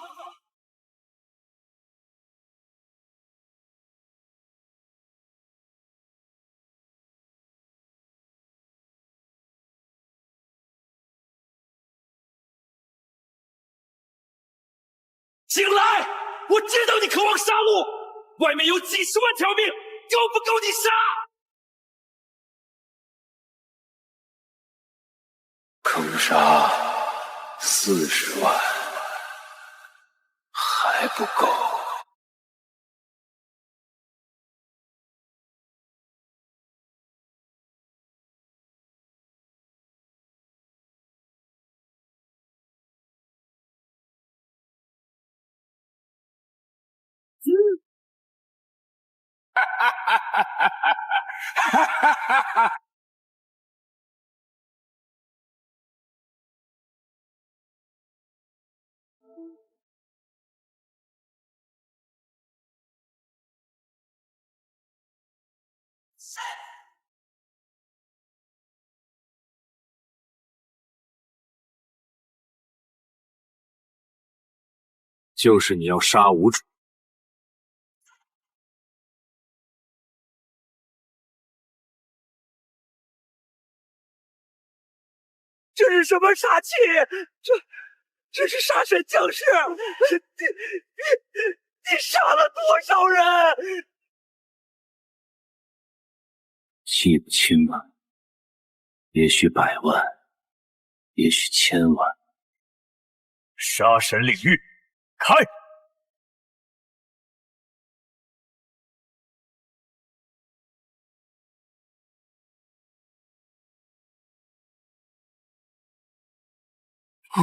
Speaker 9: 醒来！我知道你渴望杀戮，外面有几十万条命，够不够你杀？
Speaker 12: 坑杀40万，还不够。
Speaker 11: 就是你要杀无主。
Speaker 21: 这是什么杀气？这是杀神降世！你杀了多少人？
Speaker 11: 记不清了，也许100万，也许1000万。
Speaker 2: 杀神领域，开！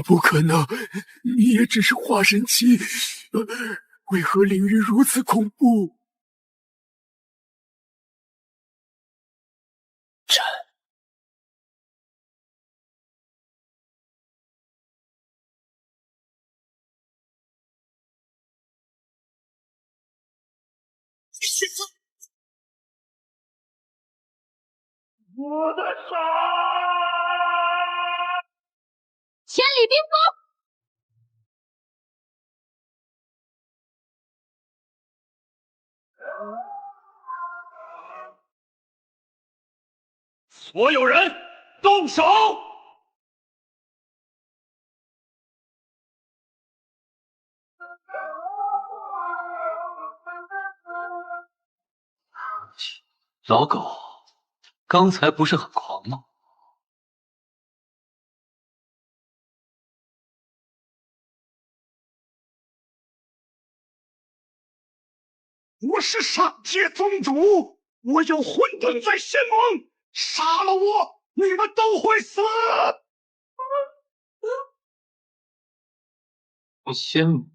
Speaker 21: 不可能，你也只是化神期，为何领域如此恐怖？
Speaker 11: 战！
Speaker 21: 我的手！
Speaker 10: 千里冰
Speaker 1: 封！所有人动手！
Speaker 23: 老狗，刚才不是很狂吗？
Speaker 1: 我是上界宗主，我有混沌在仙盟，杀了我，你们都会死！
Speaker 23: 我仙盟，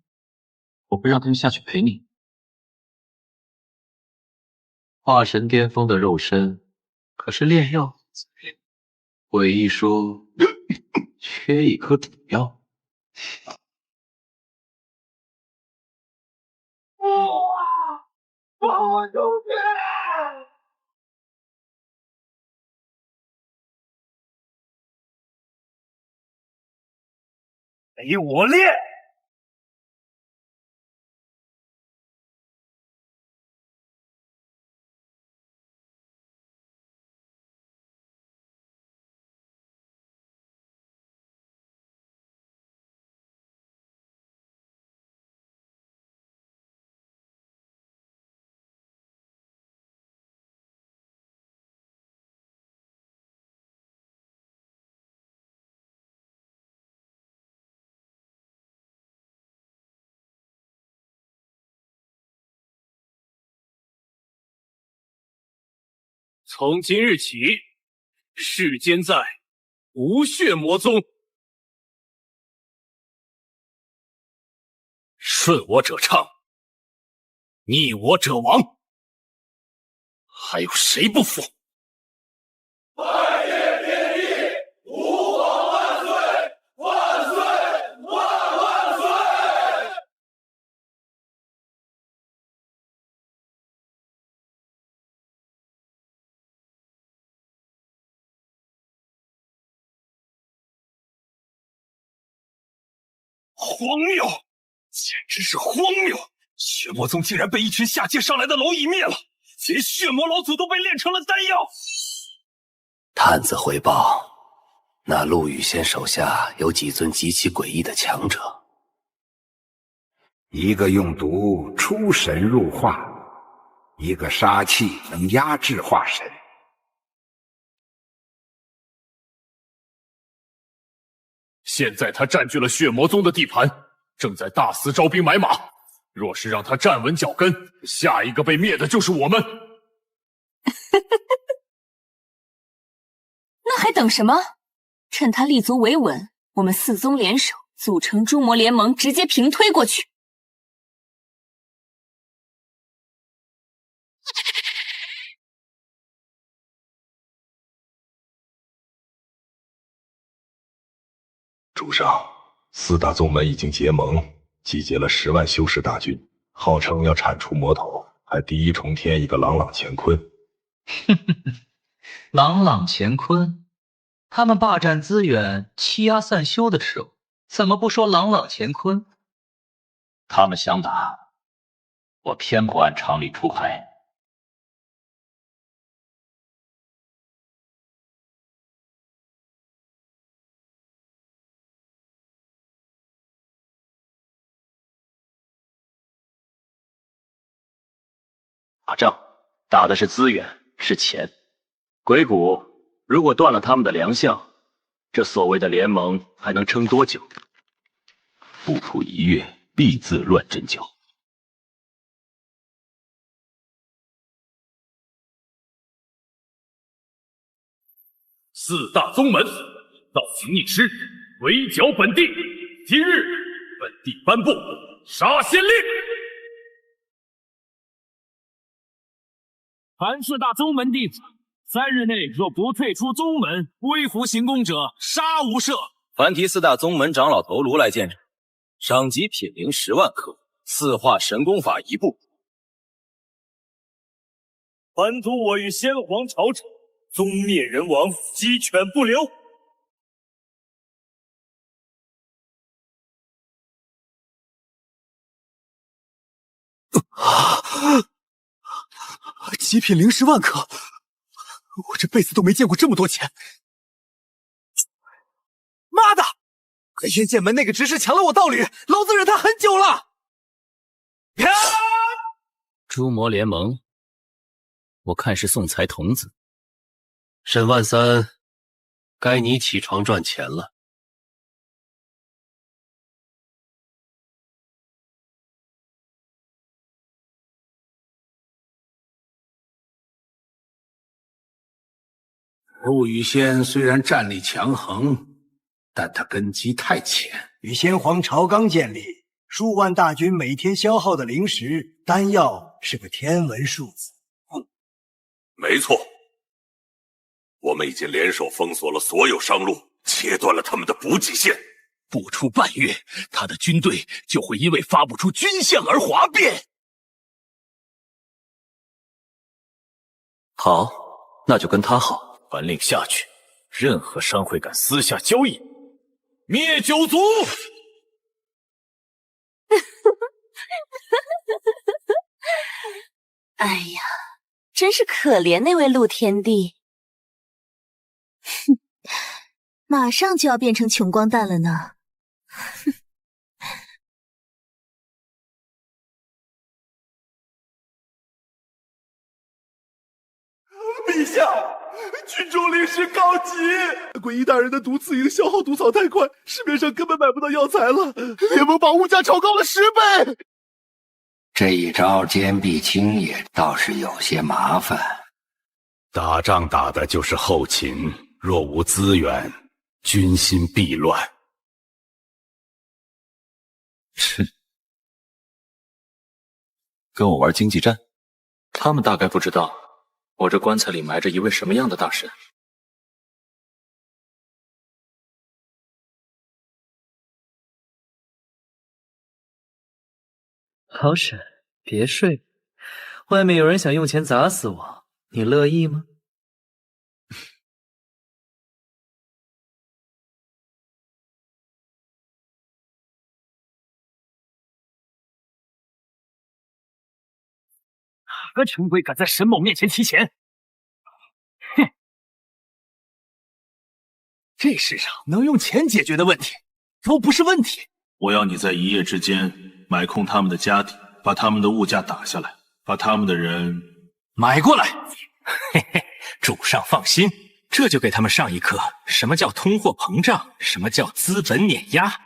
Speaker 23: 我会让他们下去陪你。化神巅峰的肉身，可是炼药诡异说缺一颗主药。
Speaker 21: 放我出去！
Speaker 2: 给我练！从今日起，世间在无血魔宗，顺我者昌，逆我者亡。还有谁不服？
Speaker 21: 拜见天地，吾皇万岁！万岁！万岁！
Speaker 2: 荒谬，简直是荒谬！血魔宗竟然被一群下界上来的蝼蚁灭了，连血魔老祖都被炼成了丹药。
Speaker 22: 探子回报，那陆羽仙手下有几尊极其诡异的强者，
Speaker 14: 一个用毒出神入化，一个杀气能压制化神。
Speaker 2: 现在他占据了血魔宗的地盘，正在大肆招兵买马。若是让他站稳脚跟，下一个被灭的就是我们。
Speaker 8: 那还等什么？趁他立足维稳，我们四宗联手，组成诸魔联盟，直接平推过去。
Speaker 9: 主上，四大宗门已经结盟，集结了10万修士大军，号称要铲除魔头，还第一重添一个朗朗乾坤。
Speaker 18: 朗朗乾坤，他们霸占资源、欺压散修的时候，怎么不说朗朗乾坤？他们想打，我偏不按常理出牌。
Speaker 11: 打仗打的是资源，是钱。鬼谷如果断了他们的粮项，这所谓的联盟还能撑多久？不出1月，必自乱阵脚。
Speaker 1: 4大宗门造行逆施，围剿本地。今日本地颁布杀仙令。
Speaker 2: 凡4大宗门弟子，3日内若不退出宗门，微服行宫者，杀无赦。
Speaker 3: 凡提4大宗门长老头颅来见证，赏级品灵10万颗，4化神功法1部。
Speaker 2: 凡阻我与先皇朝政，宗灭人亡，鸡犬不留。
Speaker 5: 极品灵10万颗，我这辈子都没见过这么多钱！妈的，黑天剑门那个执事抢了我道侣，老子忍他很久了。
Speaker 11: 诛魔联盟，我看是送财童子。沈万三，该你起床赚钱了。
Speaker 14: 陆羽仙虽然战力强横，但他根基太浅。
Speaker 20: 与先皇朝纲建立，数万大军每天消耗的灵石、丹药是个天文数字。
Speaker 9: 没错，我们已经联手封锁了所有商路，切断了他们的补给线。
Speaker 5: 不出半月，他的军队就会因为发不出军饷而哗变。
Speaker 11: 好，那就跟他好。传令下去，任何商会敢私下交易，灭九族！
Speaker 8: 哎呀，真是可怜那位陆天帝，哼，马上就要变成穷光蛋了呢。
Speaker 1: 陛下，军中灵石告急！诡异大人的毒刺营消耗毒草太快，市面上根本买不到药材了。联盟把物价炒高了10倍。
Speaker 14: 这一招坚壁清野倒是有些麻烦。
Speaker 9: 打仗打的就是后勤，若无资源，军心必乱。
Speaker 11: 是，跟我玩经济战？他们大概不知道我这棺材里埋着一位什么样的大神。
Speaker 15: 好沈，别睡了，外面有人想用钱砸死我，你乐意吗？
Speaker 2: 哪个陈鬼敢在沈某面前提钱？哼！这世上能用钱解决的问题，都不是问题。
Speaker 1: 我要你在1夜之间买空他们的家底，把他们的物价打下来，把他们的人
Speaker 5: 买过来。嘿嘿，主上放心，这就给他们上一课，什么叫通货膨胀，什么叫资本碾压。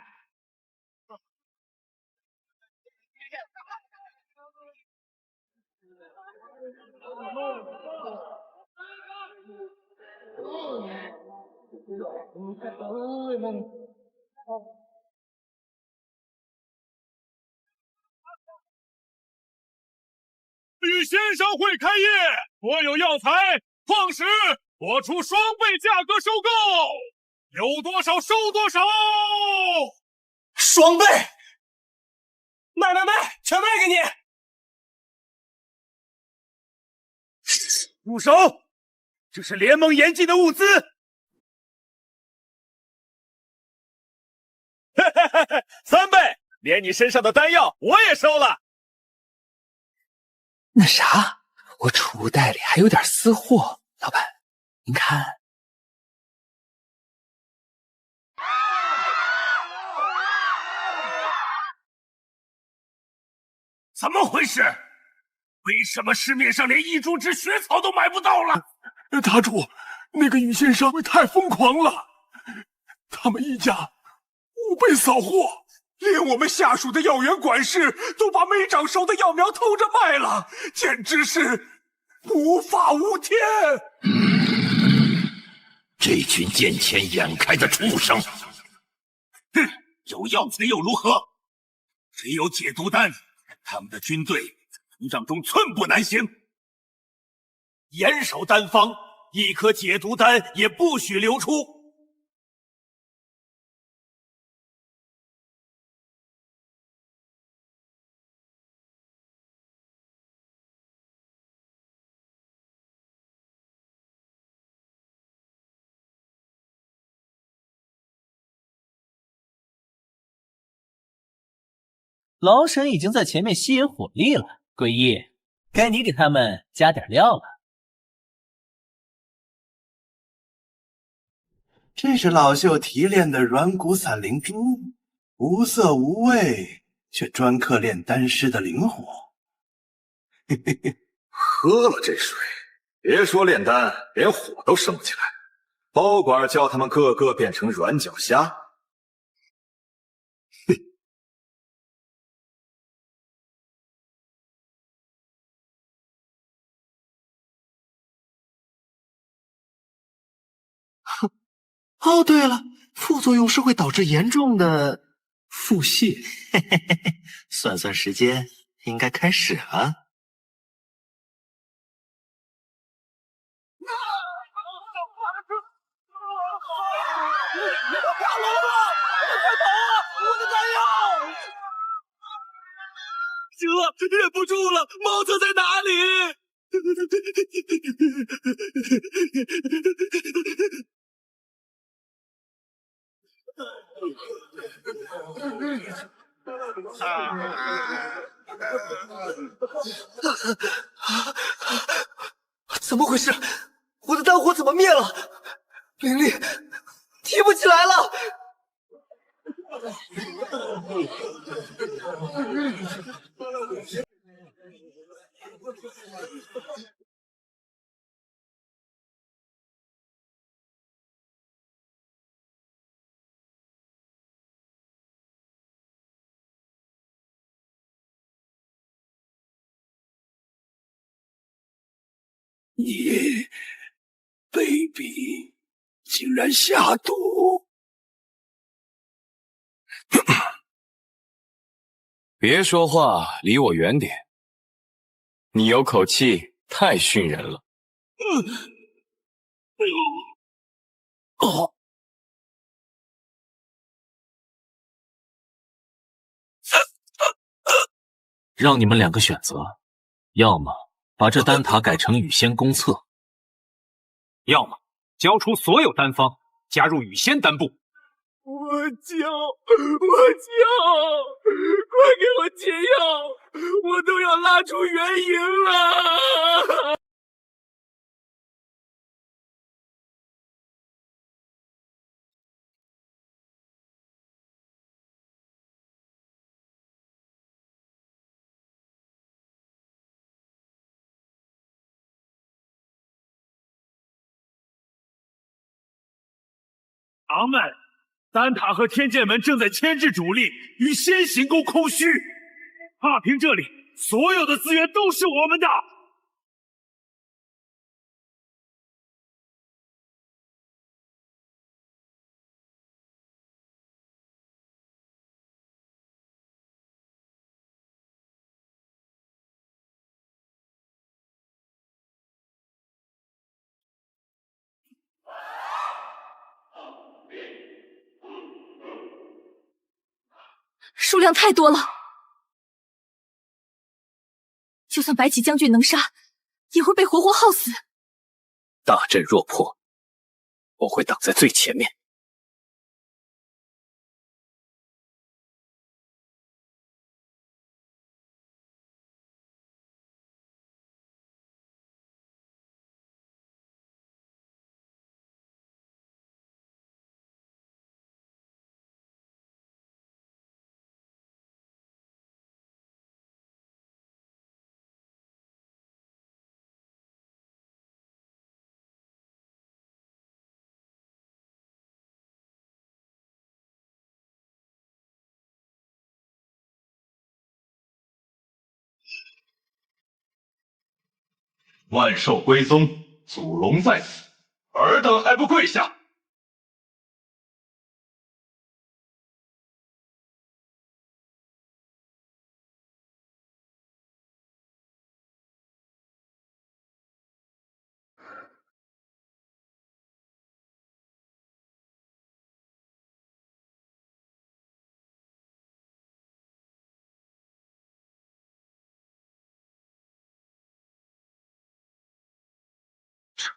Speaker 1: 与仙商会开业，所有药材、矿石，我出双倍价格收购。有多少收多少，
Speaker 3: 双倍！卖，全卖给你！
Speaker 1: 住手！这是联盟严禁的物资。3倍，连你身上的丹药我也收了。
Speaker 3: 那啥，我储物袋里还有点私货，老板，您看。
Speaker 1: 怎么回事？为什么市面上连一株之血草都买不到了？
Speaker 9: 大主，那个羽先生太疯狂了，他们一家5倍扫货，
Speaker 1: 连我们下属的药园管事都把没长熟的药苗偷着卖了，简直是无法无天！
Speaker 22: 这群见钱眼开的畜生！
Speaker 1: 哼，有药材又如何？只有解毒丹，他们的军队在膨胀中寸步难行。严守丹方，一颗解毒丹也不许流出。
Speaker 15: 老沈已经在前面吸引火力了，归一，该你给他们加点料了。
Speaker 6: 这是老秀提炼的软骨散灵珠，无色无味，却专克炼丹师的灵火。
Speaker 17: 嘿嘿嘿，喝了这水，别说炼丹，连火都升不起来。包管叫他们个个变成软脚虾。
Speaker 6: 哦，对了，副作用是会导致严重的腹泻。嘿嘿嘿嘿，算算时间，应该开始了。
Speaker 1: 下楼了！快跑啊！我的丹药！行了，忍不住了，茅厕在哪里？
Speaker 3: 怎么回事？我的丹火怎么灭了？灵力提不起来了！
Speaker 21: 你卑鄙，竟然下毒！
Speaker 19: 别说话，离我远点！你有口气，太训人了。
Speaker 21: 哦，
Speaker 18: 让你们2个选择，要么把这丹塔改成羽仙公测，
Speaker 2: 要么交出所有丹方，加入羽仙丹部。
Speaker 1: 我叫，快给我解药！我都要拉出原形了！
Speaker 2: 阿们，丹塔和天剑门正在牵制主力，与先行宫空虚。踏平这里，所有的资源都是我们的。
Speaker 10: 数量太多了，就算白起将军能杀，也会被活活耗死。
Speaker 12: 大阵若破，我会挡在最前面。
Speaker 9: 万寿归宗，祖龙在此，尔等还不跪下！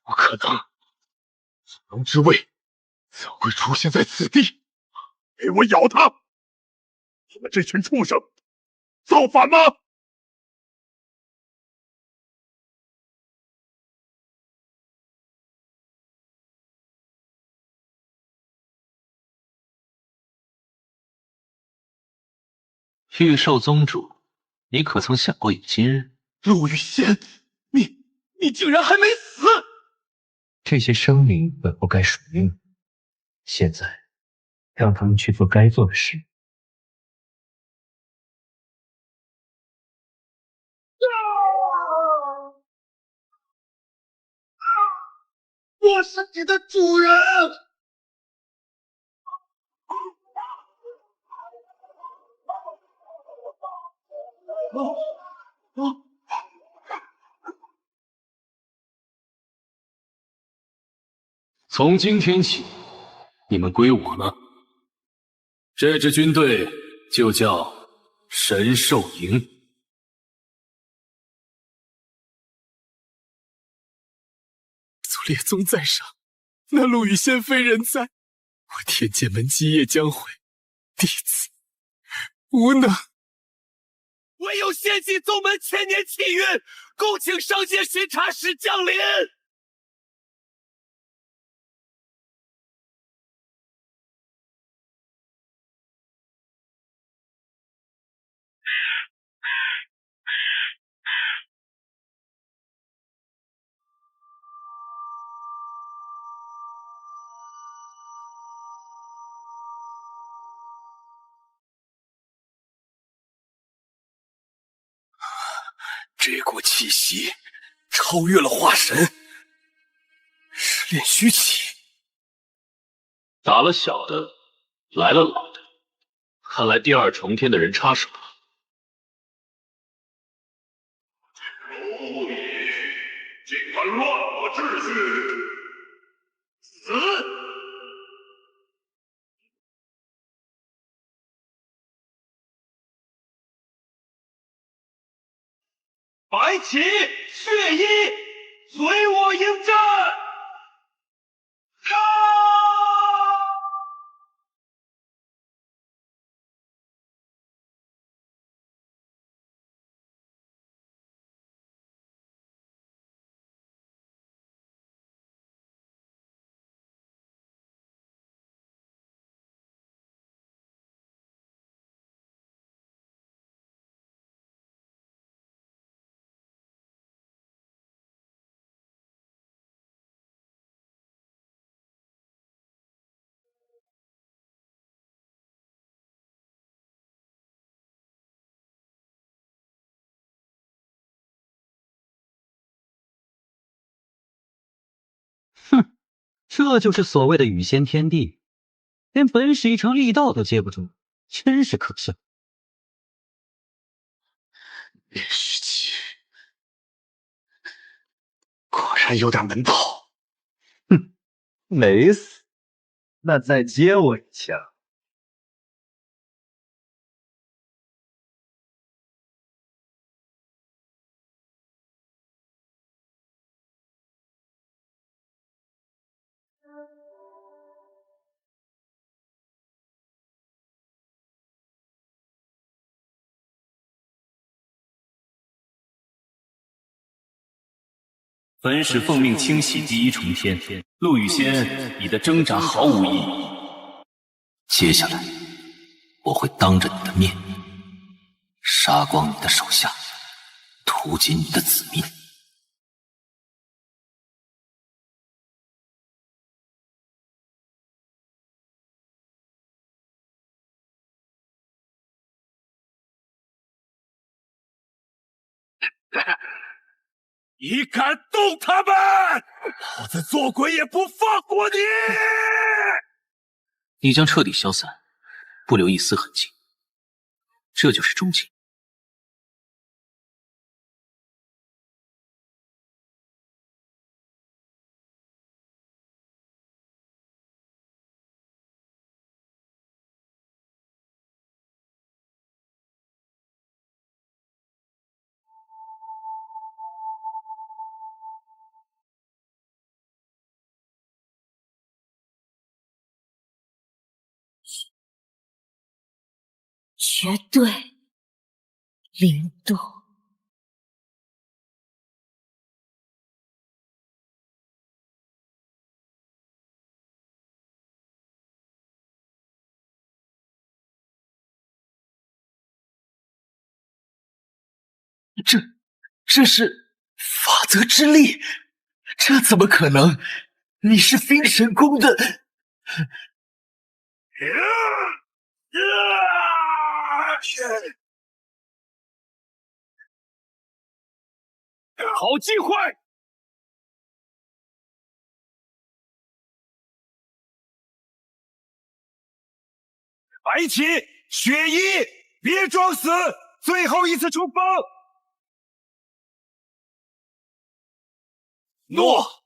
Speaker 1: 不可能！祖龙之位怎会出现在此地？给我咬他！你们这群畜生，造反吗？
Speaker 18: 玉兽宗主，你可曾想过有今日？
Speaker 1: 陆羽仙，你竟然还没死！
Speaker 15: 这些生灵本不该属于你，现在让他们去做该做的事。
Speaker 1: 我是你的主人！
Speaker 11: 从今天起，你们归我了。这支军队就叫神兽营。
Speaker 2: 列宗在上，那陆羽仙非人哉，我天剑门基业将毁，弟子无能。
Speaker 3: 唯有献祭宗门千年气运，恭请上界巡查使降临。
Speaker 5: 这股气息超越了化神，是炼虚气。
Speaker 11: 打了小的，来了老的，看来第二重天的人插手了。
Speaker 1: 蝼蚁，竟敢乱我秩序！死！
Speaker 3: 白起，血衣，随我迎战！
Speaker 4: 哼，这就是所谓的羽仙天地，连本使一成力道都接不住，真是可笑。
Speaker 1: 炼虚气，果然有点门道。
Speaker 15: 哼，没死，那再接我一枪。
Speaker 11: 本使奉命清洗第一重天，陆羽仙，你的挣扎毫无意义。
Speaker 23: 接下来，我会当着你的面，杀光你的手下，屠尽你的子民。
Speaker 1: 你敢动他们，老子做鬼也不放过你！
Speaker 23: 你将彻底消散，不留一丝痕迹，这就是终结。
Speaker 10: 绝对零度。
Speaker 21: 这是法则之力，这怎么可能？你是冰神宫的。
Speaker 1: 好机会！白起、雪衣，别装死！最后一次冲锋！诺。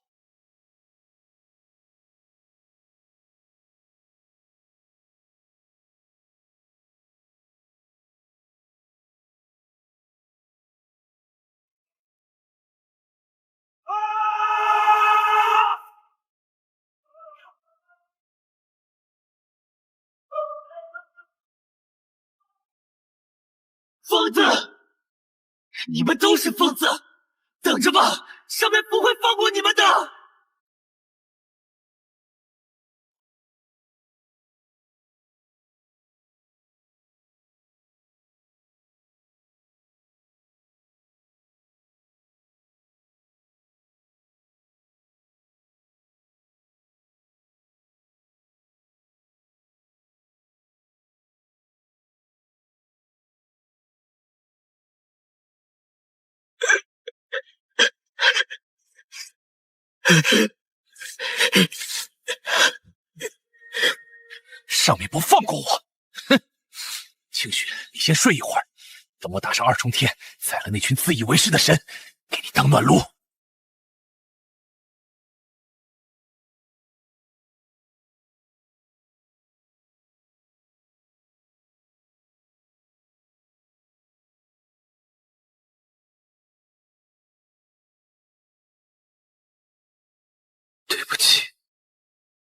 Speaker 21: 疯子！你们都是疯子！等着吧，上面不会放过你们的！
Speaker 1: 上面不放过我！哼！清雪，你先睡一会儿，等我打上2重天，宰了那群自以为是的神，给你当暖炉。
Speaker 21: 对不起，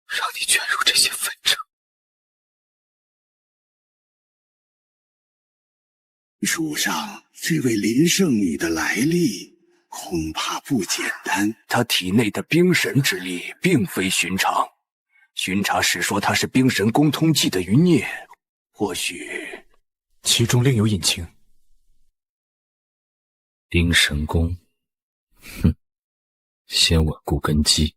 Speaker 21: 让你卷入这些纷争。
Speaker 14: 书上这位林圣女的来历恐怕不简单。
Speaker 12: 她体内的冰神之力并非寻常，巡查时说她是冰神宫通缉的余孽，或许
Speaker 1: 其中另有隐情。
Speaker 11: 冰神宫，哼，先稳固根基。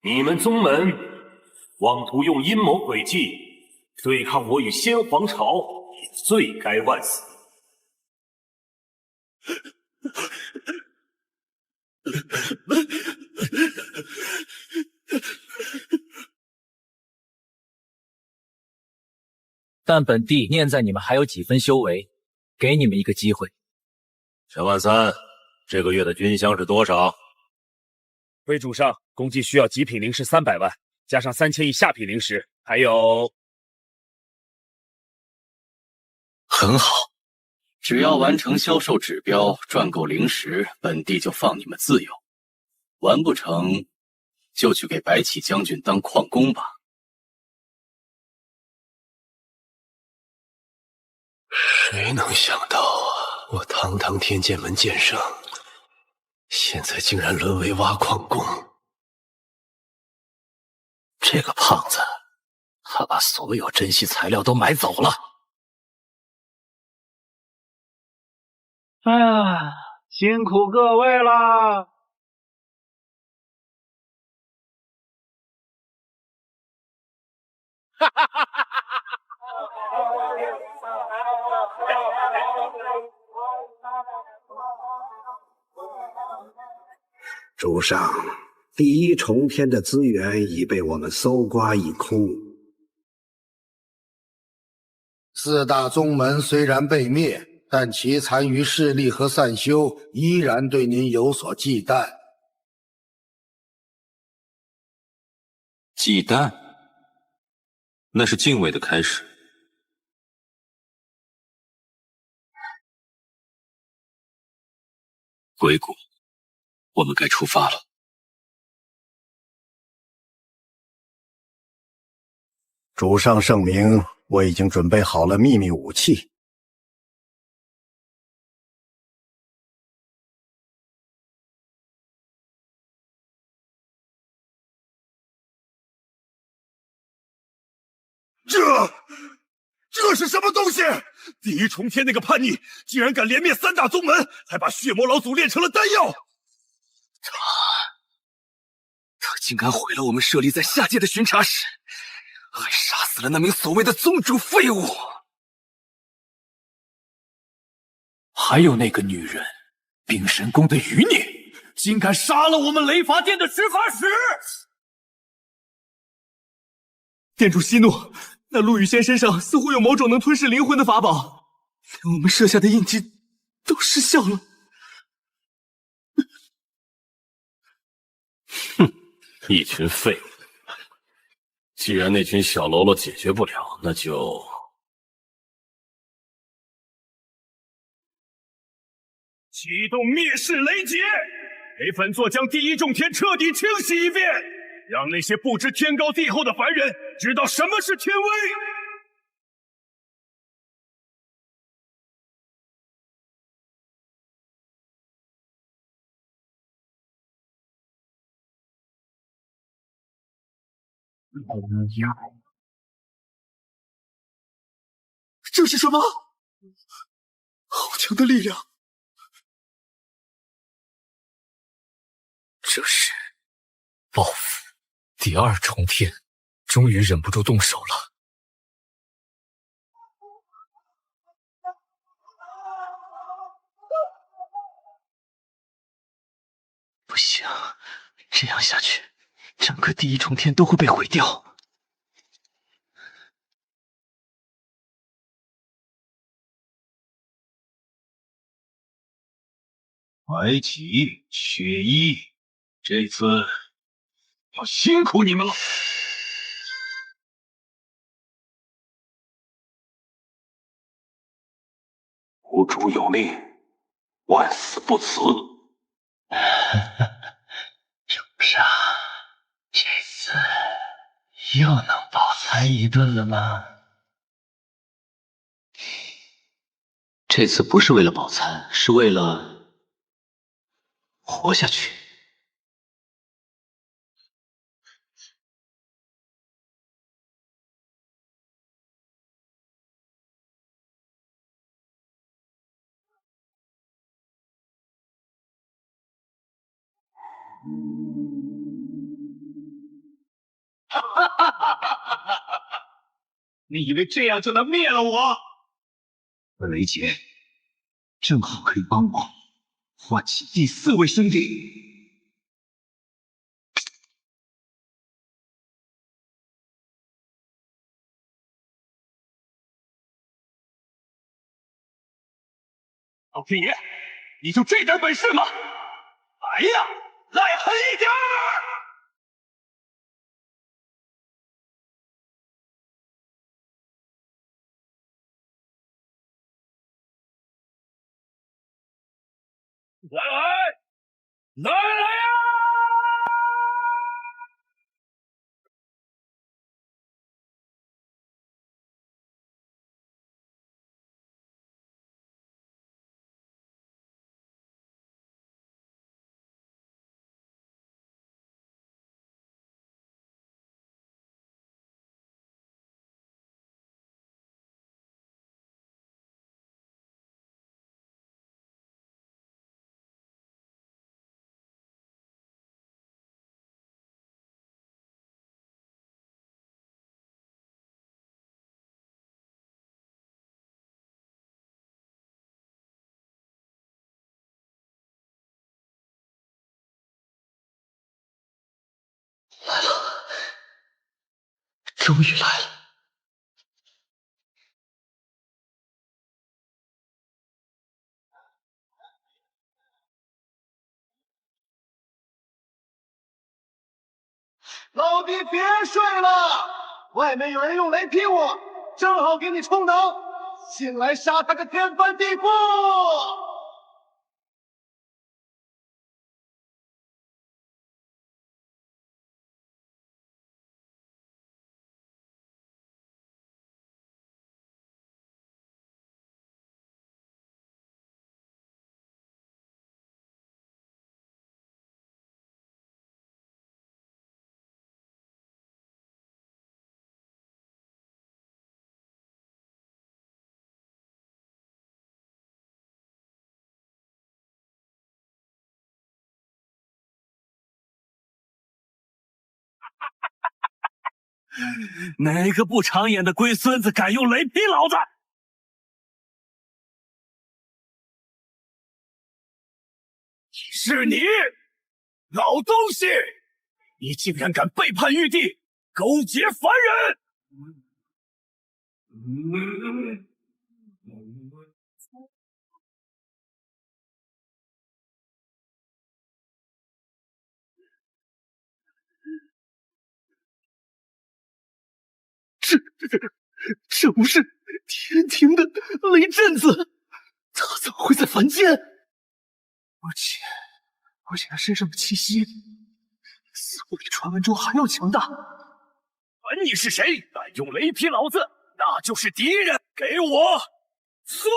Speaker 3: 你们宗门妄图用阴谋诡计对抗我与先皇朝，也罪该万死。
Speaker 15: 但本帝念在你们还有几分修为，给你们一个机会。
Speaker 7: 陈万三，这个月的军饷是多少？
Speaker 1: 魏主上，公祭需要极品灵石300万，加上3000亿下品灵石，还有
Speaker 11: 很好，只要完成销售指标，赚够灵石，本地就放你们自由。完不成，就去给白起将军当矿工吧。
Speaker 12: 谁能想到啊，我堂堂天剑门剑圣，现在竟然沦为挖矿工。
Speaker 5: 这个胖子，他把所有珍稀材料都买走了。
Speaker 13: 哎呀，辛苦各位啦！哈哈哈哈哈！
Speaker 14: 主上，第一重天的资源已被我们搜刮一空。
Speaker 22: 四大宗门虽然被灭，但其残余势力和散修依然对您有所忌惮。
Speaker 16: 忌惮？那是敬畏的开始。
Speaker 11: 鬼谷，我们该出发了。
Speaker 22: 主上圣明，我已经准备好了秘密武器。
Speaker 1: 这是什么东西？第一重天那个叛逆，竟然敢连灭三大宗门，还把血魔老祖炼成了丹药。
Speaker 5: 他竟敢毁了我们设立在下界的巡查室，还杀死了那名所谓的宗主废物。还有那个女人，冰神宫的余孽，
Speaker 3: 竟敢杀了我们雷伐殿的执法使！
Speaker 2: 店主息怒，那陆羽仙身上似乎有某种能吞噬灵魂的法宝，连我们设下的印记都失效了。
Speaker 11: 哼，一群废物！既然那群小喽啰解决不了，那就……
Speaker 1: 启动灭世雷劫，给本座将第一重天彻底清洗一遍，让那些不知天高地厚的凡人知道什么是天威。
Speaker 2: 这是什么？好强的力量！
Speaker 5: 这是报复。第二重天终于忍不住动手了。
Speaker 6: 不行，这样下去，整个第一重天都会被毁掉。
Speaker 1: 白起、雪衣，这次要辛苦你们了。
Speaker 12: 吾主有令，万死不辞。
Speaker 6: 主上，这次又能饱餐一顿了吗？这次不是为了饱餐，是为了活下去。
Speaker 1: 哈哈哈哈哈哈！你以为这样就能灭了我？雷劫正好可以帮我唤起第四位生灵。老天爷，你就这点本事吗？来呀，来狠一点儿！来呀！
Speaker 3: 来了，终于来了。
Speaker 1: 老弟，别睡了，外面有人用雷劈我，正好给你充能，进来杀他个天翻地覆！
Speaker 2: 哪个不长眼的龟孙子敢用雷劈老子？是你，老东西！你竟然敢背叛玉帝，勾结凡人！
Speaker 1: 这不是天庭的雷震子，他怎么会在凡间？而且他身上的气息，似乎比传闻中还要强大。
Speaker 2: 管你是谁，敢用雷劈老子，那就是敌人！给我碎！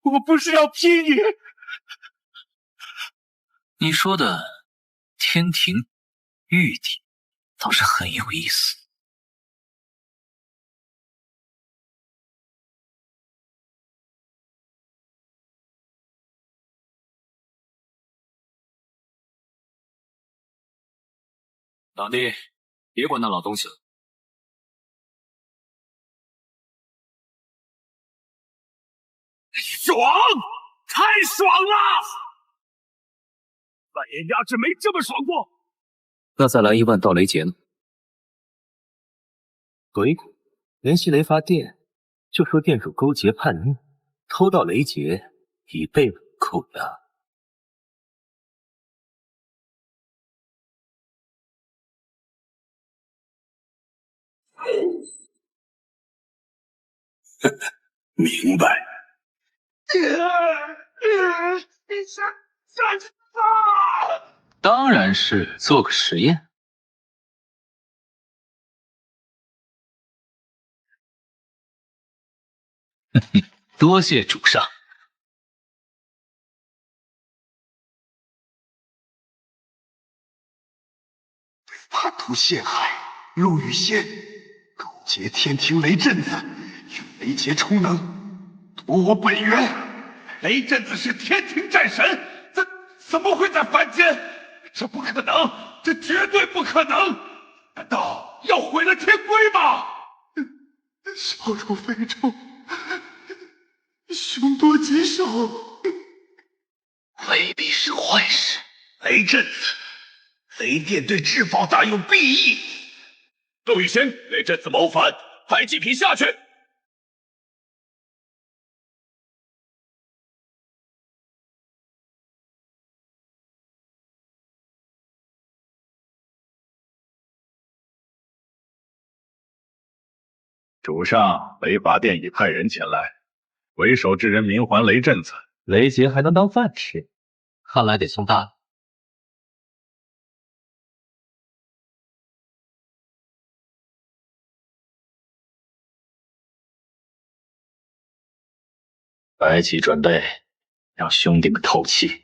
Speaker 1: 我不是要劈你！
Speaker 23: 你说的天庭、玉帝倒是很有意思。
Speaker 19: 老弟，别管那老东西了。
Speaker 2: 爽，太爽了！半眼压制没这么爽过。
Speaker 23: 那再来1万道雷劫呢？
Speaker 15: 鬼谷联系雷发殿，就说殿主勾结叛逆，偷盗雷劫，以备稳扣押。
Speaker 2: 明白。
Speaker 18: 当然是做个实验。多谢主上。
Speaker 1: 叛徒陷害陆羽仙，勾结天庭雷震子，用雷劫充能，夺我本源。雷震子是天庭战神，怎么会在凡间？这不可能，这绝对不可能！难道要毁了天规吗？
Speaker 8: 小丑非丑，凶多吉少，
Speaker 21: 未必是坏事。雷震子，雷电对至宝大有裨益。
Speaker 1: 陆羽仙，雷震子谋反，派祭品下去。
Speaker 17: 主上，雷法殿已派人前来，为首之人名唤雷震子。
Speaker 18: 雷杰还能当饭吃，看来得送大礼。
Speaker 11: 白起准备，让兄弟们透气。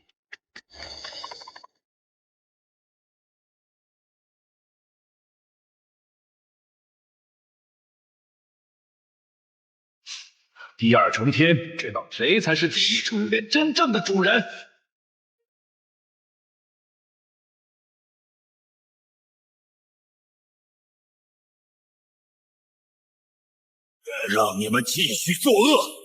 Speaker 1: 第二重天知道谁才是第一重天真正的主人。
Speaker 5: 让你们继续作恶！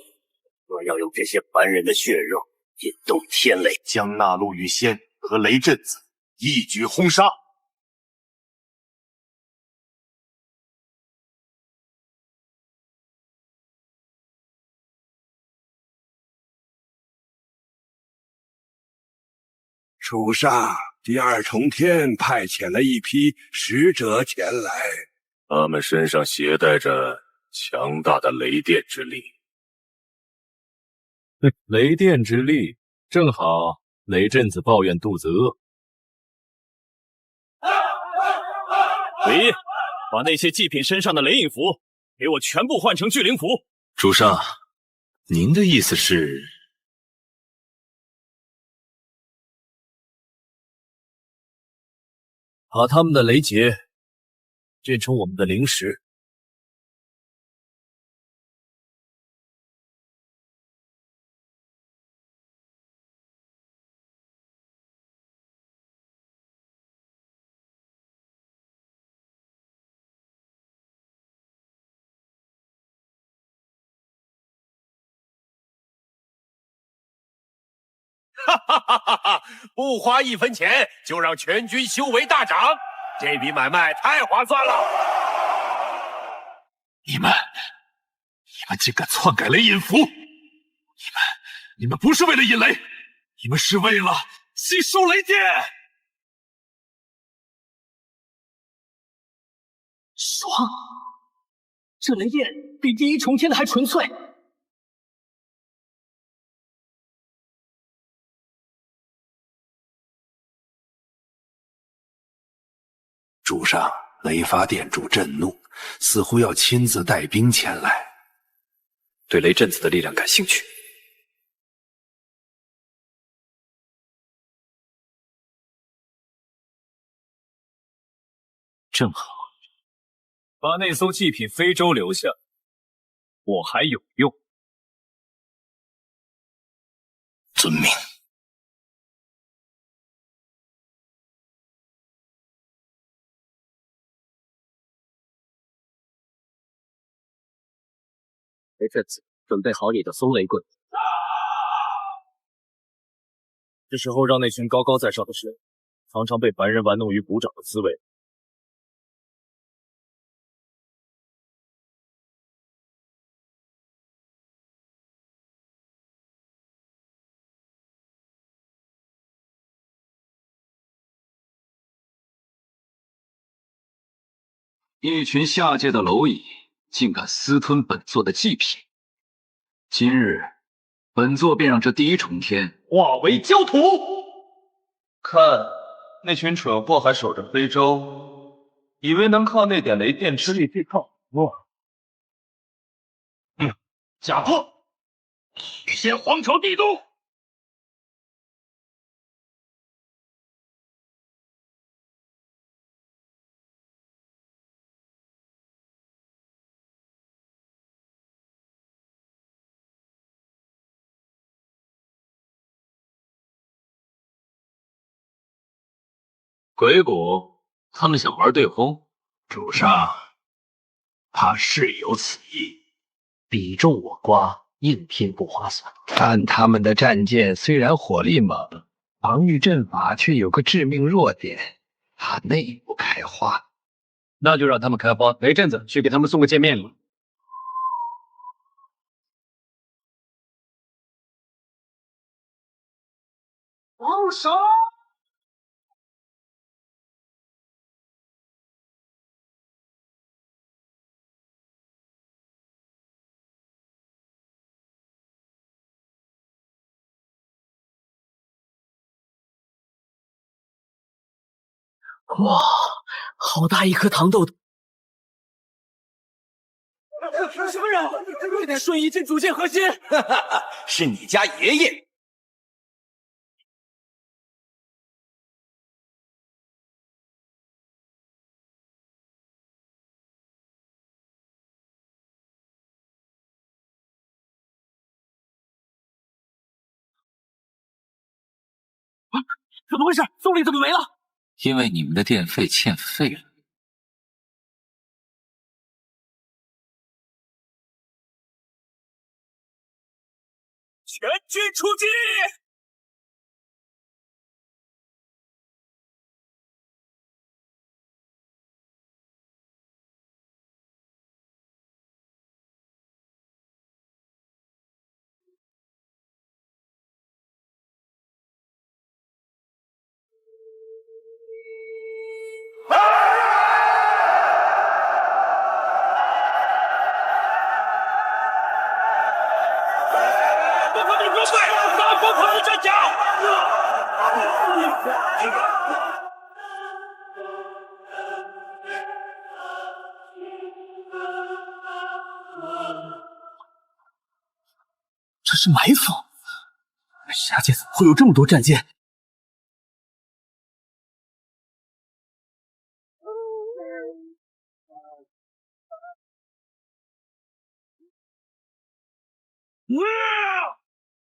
Speaker 5: 我要用这些凡人的血肉引动天雷，将那陆羽仙和雷震子一举轰杀。
Speaker 14: 主上，第二重天派遣了一批使者前来，
Speaker 7: 他们身上携带着强大的雷电之力。
Speaker 2: 雷电之力，正好雷震子抱怨肚子饿。
Speaker 1: 韦烨，把那些祭品身上的雷影符给我全部换成聚灵符。
Speaker 12: 主上，您的意思是？
Speaker 2: 把他们的雷劫变成我们的灵石。
Speaker 1: 哈哈哈哈哈！不花1分钱就让全军修为大涨，这笔买卖太划算了。
Speaker 21: 你们竟敢篡改雷引符！你们不是为了引雷，你们是为了吸收雷电。
Speaker 3: 爽！这雷电比第一重天的还纯粹。
Speaker 14: 主上，雷发殿主震怒，似乎要亲自带兵前来。
Speaker 12: 对雷震子的力量感兴趣。
Speaker 2: 正好，把那艘祭品非洲留下，我还有用。
Speaker 21: 遵命。
Speaker 11: 雷震子，准备好你的风雷棍。
Speaker 2: 是时候让那群高高在上的神，常常被凡人玩弄于股掌的滋味。
Speaker 23: 一群下界的蝼蚁，竟敢私吞本座的祭品！今日，本座便让这第一重天
Speaker 1: 化为焦土！
Speaker 20: 看那群蠢货还守着非洲，以为能靠那点雷电之力对抗我？
Speaker 1: 假破！羽仙皇朝帝都！
Speaker 11: 鬼谷他们想玩对轰，
Speaker 12: 主上，怕是有此意。
Speaker 15: 比中我瓜，硬拼不划算。
Speaker 12: 看他们的战舰虽然火力猛，防御阵法却有个致命弱点，它内部开花。
Speaker 19: 那就让他们开花，没阵子去给他们送个见面礼。
Speaker 13: 住手！
Speaker 21: 哇，好大一颗糖豆！
Speaker 3: 什么人？快点瞬移进主舰核心！
Speaker 1: 是你家爷爷。
Speaker 3: 怎么回事？总理怎么没了？
Speaker 23: 因为你们的电费欠费了。
Speaker 1: 全军出击！大崩溃的战甲！
Speaker 5: 这是埋伏！下界怎么会有这么多战舰？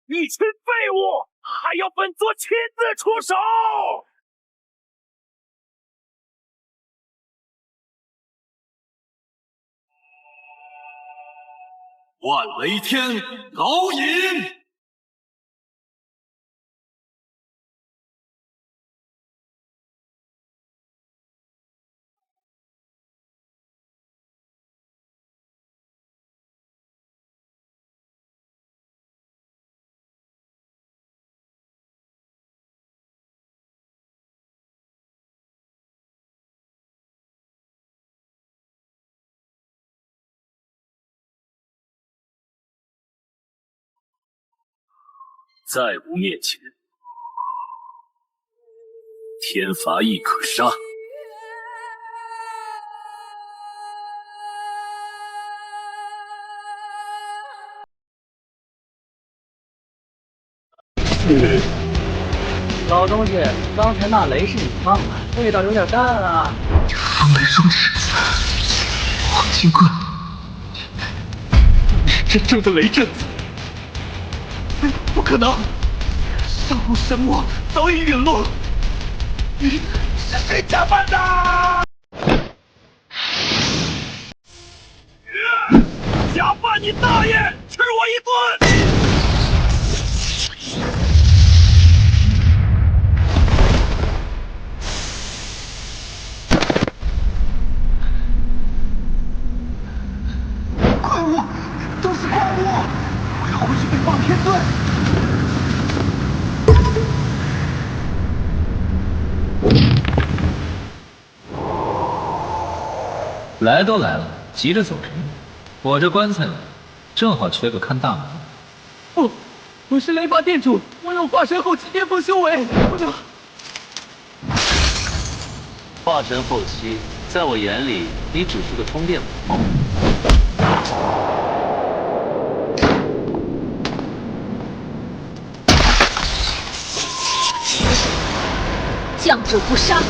Speaker 1: 一群废物，还要本座亲自出手！
Speaker 5: 万雷天，老尹！
Speaker 12: 在吾面前，天罚亦可杀。
Speaker 15: 老东西，刚才那雷是你放的，味道有点淡啊。
Speaker 8: 风雷双翅，黄金棍，你是真正的雷震子。不可能！上古神魔早已陨落，你是谁假扮的？
Speaker 1: 假扮你大爷！吃我一顿！
Speaker 8: 怪物，都是怪物！我要回去北方天尊。
Speaker 18: 来都来了，急着走什么？我这棺材里正好缺个看大门。
Speaker 13: 不，我是雷法店主，我有化神后期巅峰修为，不能。
Speaker 11: 化神后期，在我眼里，你只是个充电宝。
Speaker 4: 将者不杀。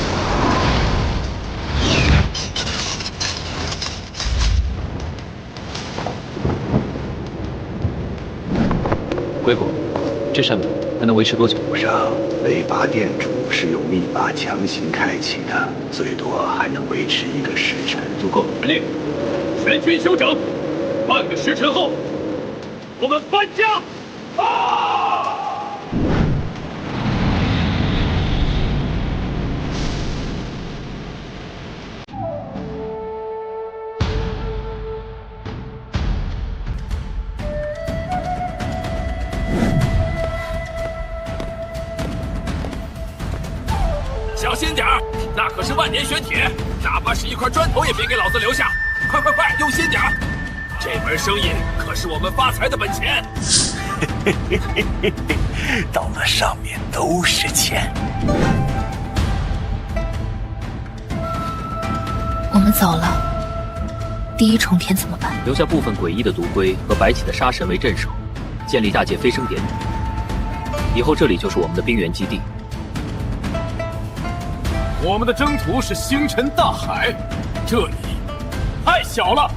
Speaker 23: 鬼谷，这扇门还能维持多久？
Speaker 14: 让雷拔殿主
Speaker 7: 是用秘法强行开启的，最多还能维持1个时辰。
Speaker 3: 足够。传令，全军休整，半个时辰后，我们搬家。
Speaker 12: 小心点儿，那可是万年玄铁，哪怕是一块砖头也别给老子留下！快快快，用心点儿！这门生意可是我们发财的本钱。
Speaker 21: 到那上面都是钱。
Speaker 4: 我们走了，第一重天怎么办？
Speaker 11: 留下部分诡异的毒龟和白起的杀神为镇守，建立大界飞升点。以后这里就是我们的冰原基地。
Speaker 2: 我们的征途是星辰大海，这里太小了。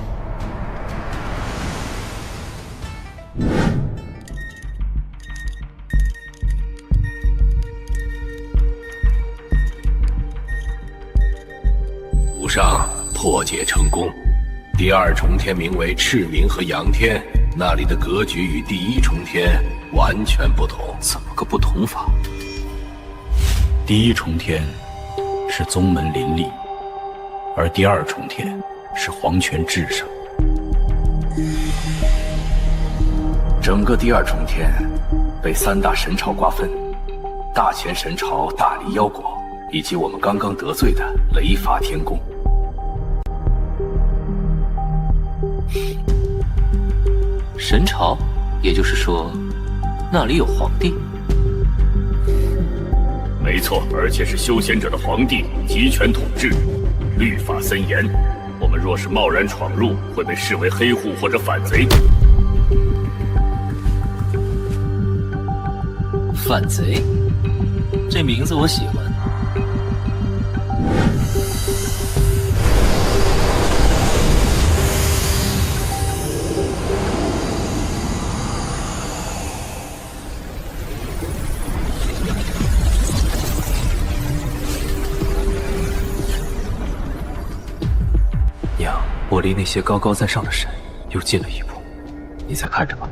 Speaker 12: 祖上破解成功，第2重天名为赤冥和阳天，那里的格局与第1重天完全不同。
Speaker 23: 怎么个不同法？第1重天是宗门林立，而第2重天是皇权至上。
Speaker 12: 整个第2重天被3大神朝瓜分，大前神朝大离妖国，以及我们刚刚得罪的雷伐天宫。
Speaker 11: 神朝，也就是说，那里有皇帝。
Speaker 7: 没错，而且是修仙者的皇帝，集权统治，律法森严。我们若是贸然闯入，会被视为黑户或者反贼。
Speaker 11: 反贼，这名字我喜欢。
Speaker 23: 我离那些高高在上的神又近了一步，你再看着吧。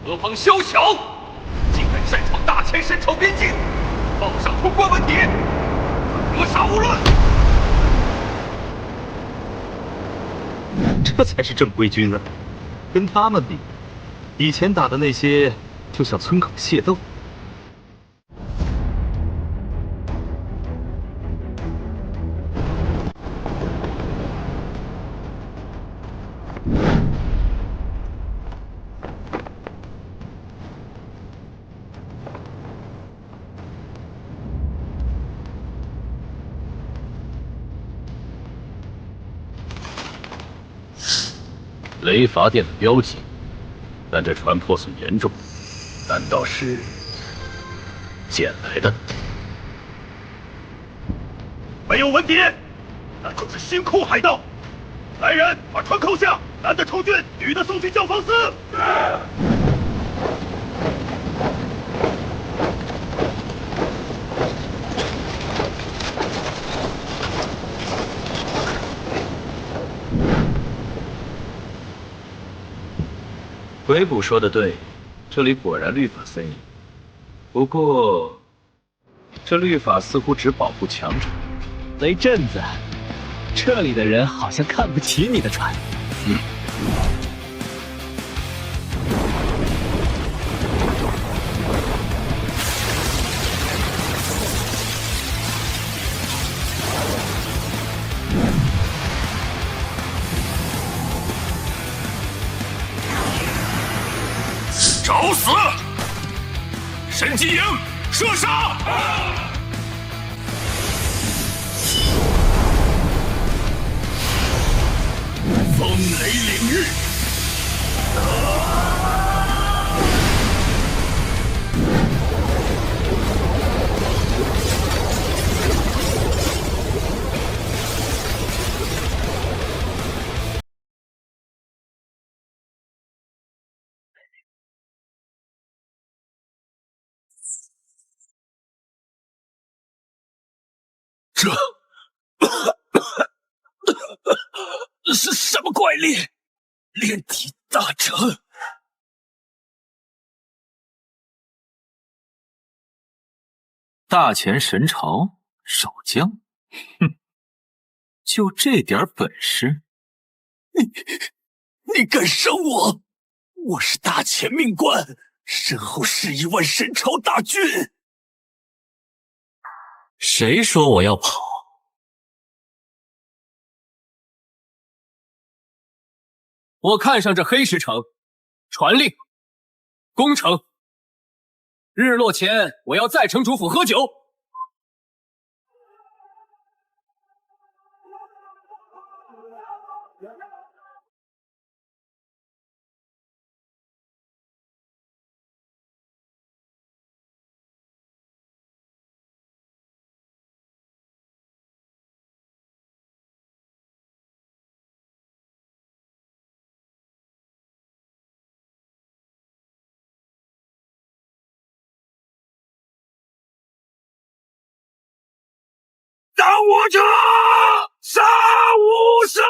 Speaker 3: 何方宵小，竟敢擅闯大前神朝边境，报上通关文牒，格杀勿论。
Speaker 20: 这才是正规军啊！跟他们比，以前打的那些就像村口械斗。
Speaker 7: 雷伐殿的标记，但这船破损严重，难道是捡来的？
Speaker 1: 没有文牒，那就是新库海盗。来人，把船扣下，男的充军，女的送去教坊司。
Speaker 20: 鬼谷说的对，这里果然律法森严。不过，这律法似乎只保护强者。
Speaker 15: 雷震子，这里的人好像看不起你的船。
Speaker 1: 找死！神机营，射杀！
Speaker 7: 雷领域。
Speaker 21: 这是什么怪力？炼体大成！
Speaker 18: 大前神朝守将，哼，就这点本事？
Speaker 21: 你敢伤我？我是大前命官，身后11万神朝大军。
Speaker 18: 谁说我要跑？我看上这黑石城，传令，攻城。日落前，我要在城主府喝酒。
Speaker 21: 挡我者，杀无赦！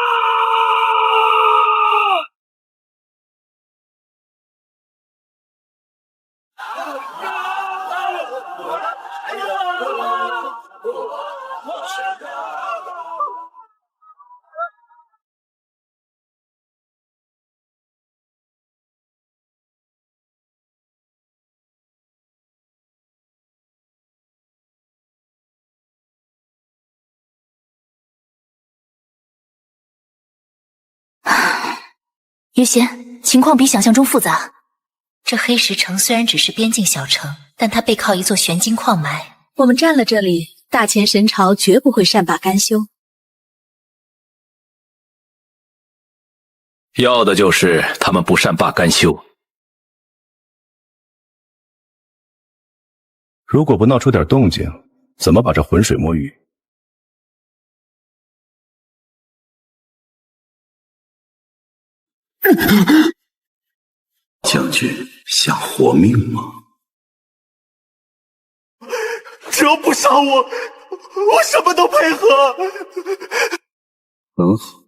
Speaker 4: 于仙，情况比想象中复杂。这黑石城虽然只是边境小城，但它背靠一座玄金矿脉。
Speaker 9: 我们占了这里，大前神朝绝不会善罢甘休。
Speaker 12: 要的就是他们不善罢甘休。
Speaker 17: 如果不闹出点动静，怎么把这浑水摸鱼？
Speaker 14: 将军想活命吗？
Speaker 8: 只要不杀我，我什么都配合。
Speaker 20: 很好，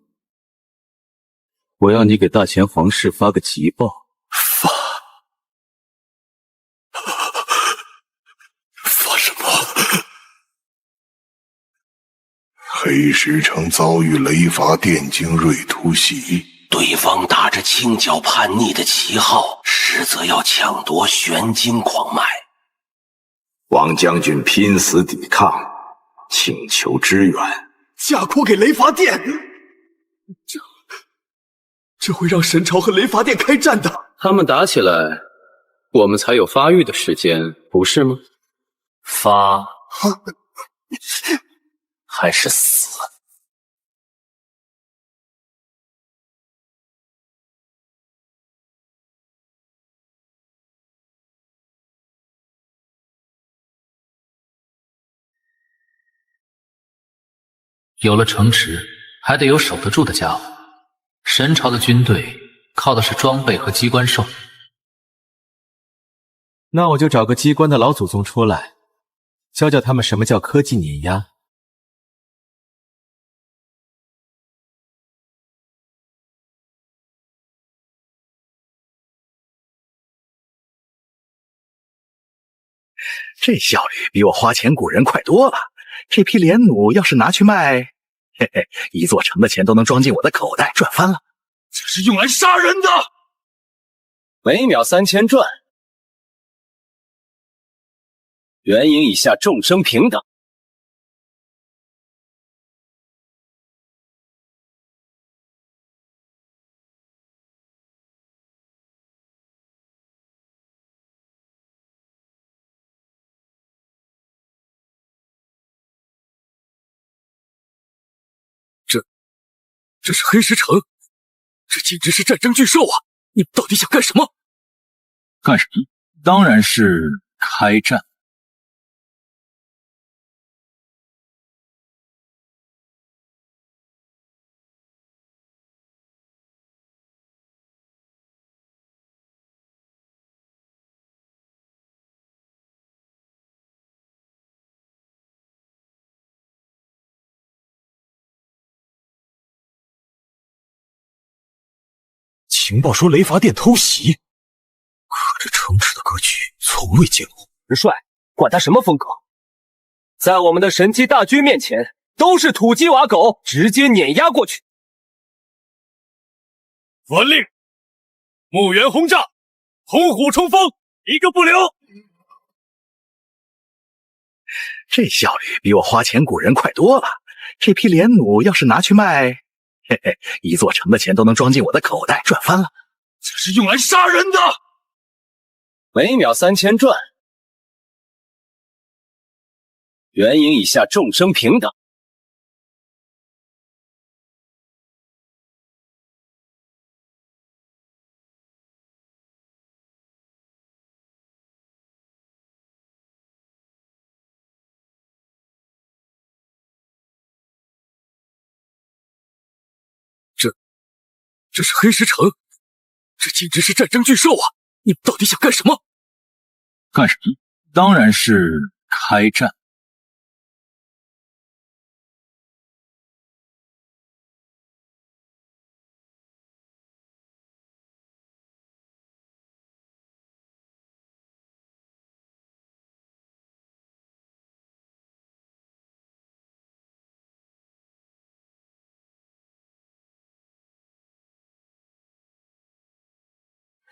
Speaker 20: 我要你给大前皇室发个急报。
Speaker 14: 发什么？
Speaker 10: 黑石城遭遇雷伐殿精锐突袭，
Speaker 14: 对方打着清剿叛逆的旗号，实则要抢夺玄金矿脉。王将军拼死抵抗，请求支援。
Speaker 8: 嫁祸给雷伐殿，这会让神朝和雷伐殿开战的。
Speaker 19: 他们打起来，我们才有发育的时间，不是吗？
Speaker 18: 发还是死？有了城池，还得有守得住的家伙。神朝的军队靠的是装备和机关兽。
Speaker 15: 那我就找个机关的老祖宗出来，教教他们什么叫科技碾压。
Speaker 6: 这效率比我花钱雇人快多了。这批连弩要是拿去卖，嘿嘿，一座城的钱都能装进我的口袋，赚翻了。
Speaker 1: 这是用来杀人的，
Speaker 19: 每秒3000转，元婴以下众生平等。
Speaker 1: 这是黑石城。这简直是战争巨兽啊！你们到底想干什么？
Speaker 20: 干什么？当然是开战。
Speaker 2: 情报说雷伐殿偷袭，可这城池的格局从未见过。
Speaker 3: 元帅，管他什么风格，在我们的神机大军面前，都是土鸡瓦狗，直接碾压过去。
Speaker 1: 传令，木原轰炸，红虎冲锋，一个不留。
Speaker 8: 这效率比我花钱雇人快多了。这批连弩要是拿去卖，嘿嘿，一座城的钱都能装进我的口袋，赚翻了。
Speaker 1: 这是用来杀人的。
Speaker 3: 每秒3000转，援引以下众生平等。
Speaker 1: 这是黑石城，这简直是战争巨兽啊！你们到底想干什么？
Speaker 20: 干什么？当然是开战。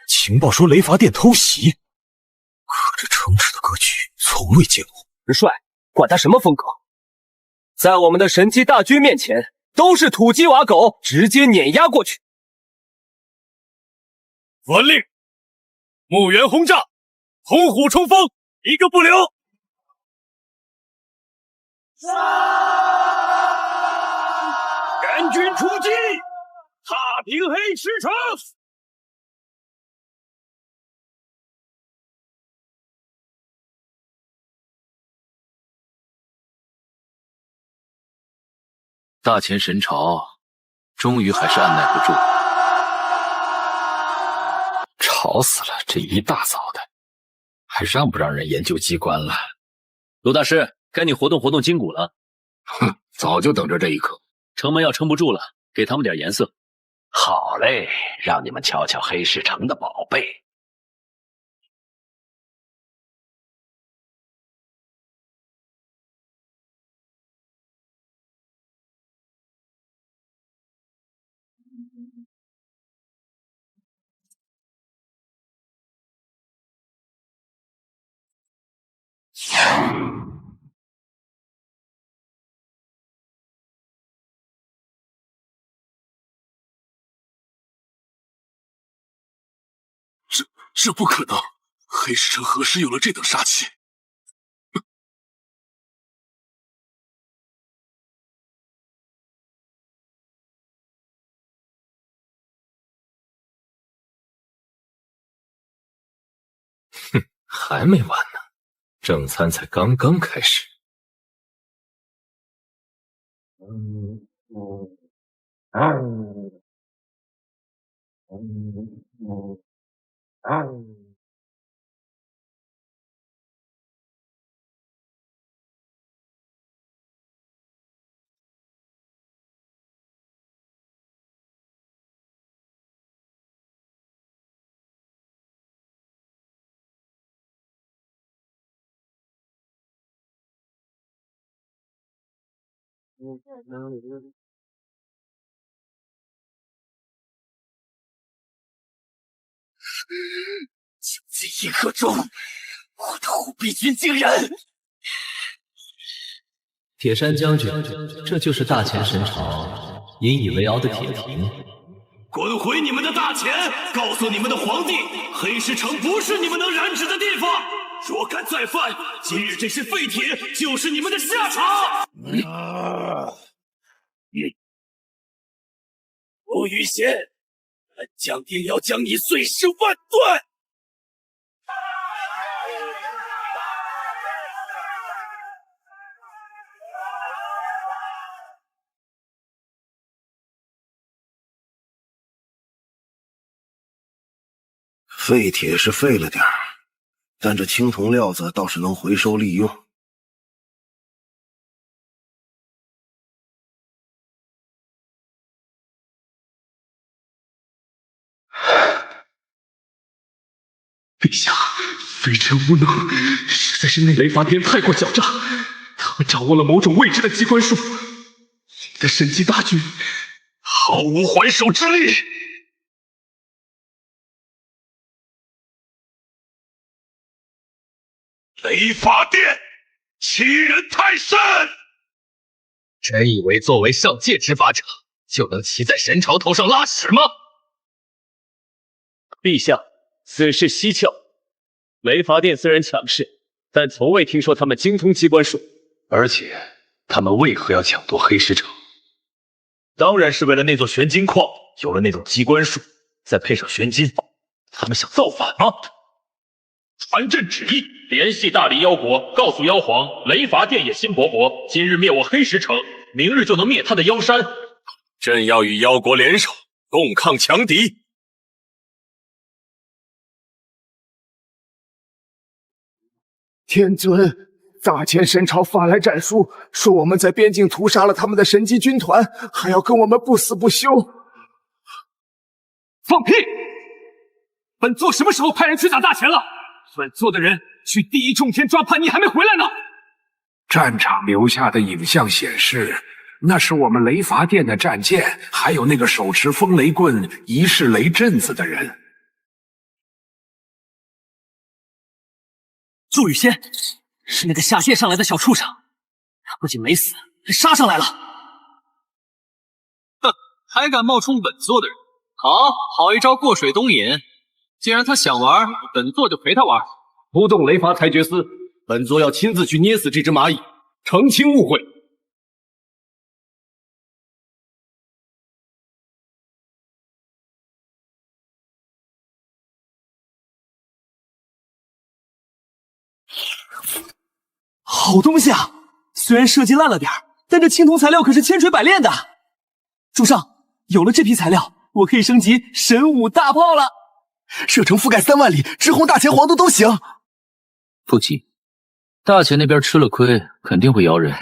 Speaker 2: 情报说雷伐殿偷袭，可这城池的格局从未见过。
Speaker 3: 元帅，管他什么风格，在我们的神机大军面前，都是土鸡瓦狗，直接碾压过去。
Speaker 1: 传令，木原轰炸，红虎冲锋，一个不留。援军出击，踏平黑石城。
Speaker 11: 大前神朝终于还是按耐不住，
Speaker 12: 吵死了！这一大早的，还让不让人研究机关了？
Speaker 11: 罗大师，该你活动活动筋骨了。
Speaker 14: 哼，早就等着这一刻。
Speaker 11: 城门要撑不住了，给他们点颜色。
Speaker 14: 好嘞，让你们瞧瞧黑石城的宝贝。
Speaker 1: 这不可能！黑石城何时有了这等杀气？
Speaker 12: 哼，还没完呢，正餐才刚刚开始。
Speaker 1: 就这一刻钟，我的护臂军竟然……
Speaker 15: 铁山将军，这就是大前神朝引以为傲的铁蹄。
Speaker 1: 滚回你们的大前，告诉你们的皇帝，黑石城不是你们能染指的地方。若敢再犯，今日这些废铁就是你们的下场。吴雨贤，本将定要将你碎尸万段！
Speaker 10: 废铁是废了点儿，但这青铜料子倒是能回收利用。
Speaker 8: 陛下，微臣无能，实在是那雷伐殿太过狡诈，他们掌握了某种未知的机关术，你的神机大军毫无还手之力。
Speaker 1: 雷伐殿欺人太甚！
Speaker 3: 真以为作为上界执法者，就能骑在神朝头上拉屎吗？
Speaker 5: 陛下，此事蹊跷。雷伐殿虽然强势，但从未听说他们精通机关术。
Speaker 20: 而且，他们为何要抢夺黑石城？
Speaker 7: 当然是为了那座玄金矿，有了那种机关术，再配上玄金，他们想造反吗？传朕旨意，联系大理妖国，告诉妖皇，雷伐殿野心勃勃，今日灭我黑石城，明日就能灭他的妖山。
Speaker 19: 朕要与妖国联手，共抗强敌。
Speaker 1: 天尊，大前神朝发来战书，说我们在边境屠杀了他们的神机军团，还要跟我们不死不休。
Speaker 3: 放屁！本座什么时候派人去打大前了？本座的人去第一重天抓叛逆还没回来呢。
Speaker 14: 战场留下的影像显示，那是我们雷伐殿的战舰，还有那个手持风雷棍、仪式雷阵子的人。
Speaker 3: 祝雨仙是那个下界上来的小畜生，他不仅没死，还杀上来了。
Speaker 18: 哼，还敢冒充本座的人！好一招过水东引。既然他想玩，本座就陪他玩。
Speaker 5: 不动雷伐裁决司，本座要亲自去捏死这只蚂蚁，澄清误会。
Speaker 3: 好东西啊！虽然设计烂了点，但这青铜材料可是千锤百炼的。主上，有了这批材料，我可以升级神武大炮了。
Speaker 1: 射程覆盖3万里，直轰大前皇都都行。
Speaker 23: 不急，大前那边吃了亏，肯定会摇人。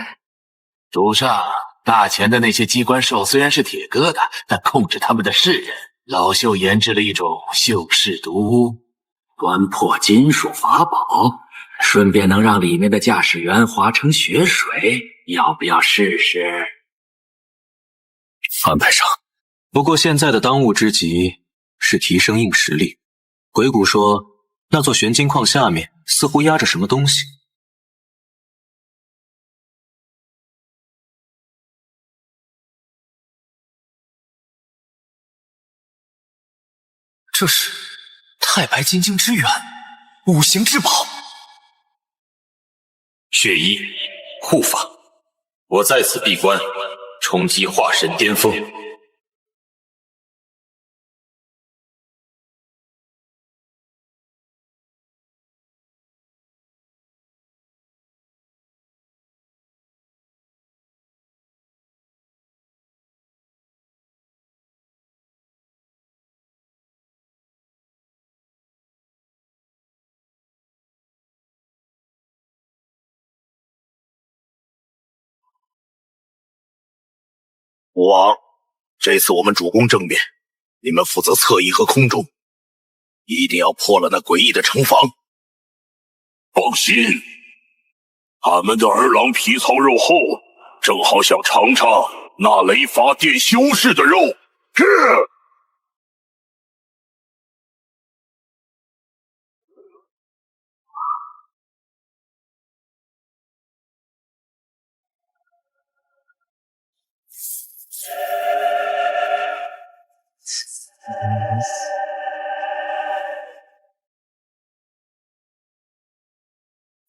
Speaker 14: 主上，大前的那些机关兽虽然是铁疙瘩，但控制他们的是人。老朽研制了一种锈蚀毒巫，
Speaker 12: 端破金属法宝，顺便能让里面的驾驶员化成血水，要不要试试？
Speaker 23: 安排上。不过现在的当务之急是提升硬实力。鬼谷说，那座玄金矿下面似乎压着什么东西。
Speaker 3: 这是太白金睛之源，五行至宝。
Speaker 7: 血衣护法，我在此闭关，冲击化神巅峰。
Speaker 10: 武王，这次我们主攻正面，你们负责侧翼和空中，一定要破了那诡异的城防。
Speaker 1: 放心，俺们的儿郎皮糙肉厚，正好想尝尝那雷伐殿修士的肉。是。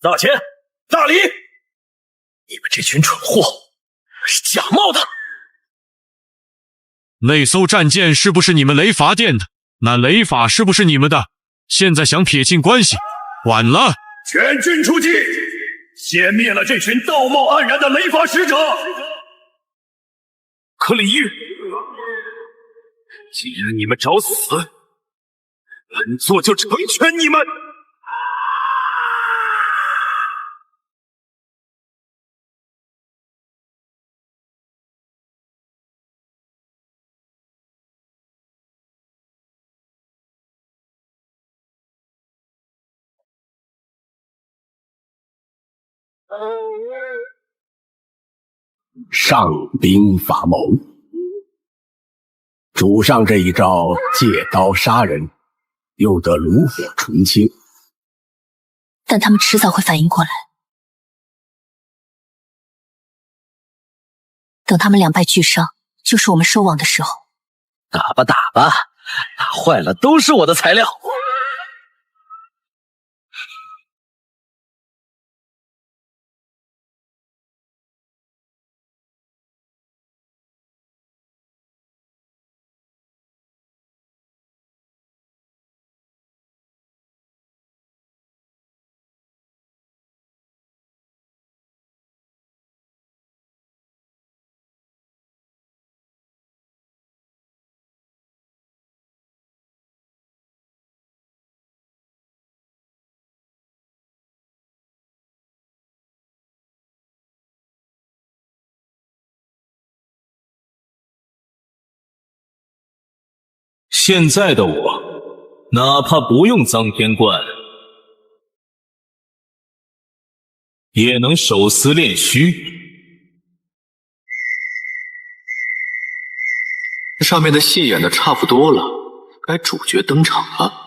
Speaker 7: 大前，大理，你们这群蠢货，是假冒的！
Speaker 13: 那艘战舰是不是你们雷伐店的？那雷法是不是你们的？现在想撇清关系，晚了。
Speaker 1: 全军出击，先灭了这群道貌岸然的雷法使者。
Speaker 2: 可李煜，既然你们找死，本座就成全你们。
Speaker 14: 上兵伐谋，主上这一招借刀杀人，又得炉火纯青。
Speaker 9: 但他们迟早会反应过来。等他们两败俱伤，就是我们收网的时候。
Speaker 3: 打吧打吧，打坏了都是我的材料。
Speaker 7: 现在的我，哪怕不用脏天冠，也能手撕炼虚。
Speaker 23: 这上面的戏演的差不多了，该主角登场了。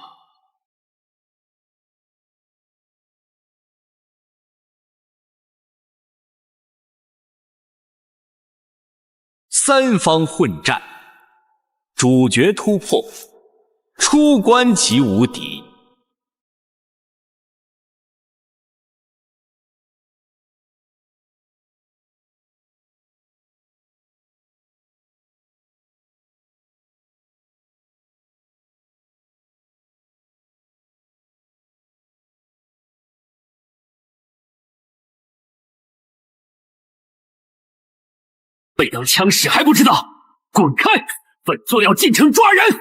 Speaker 16: 三方混战，主角突破，出关即无敌。
Speaker 3: 被当枪使还不知道，滚开！本座要进城抓人。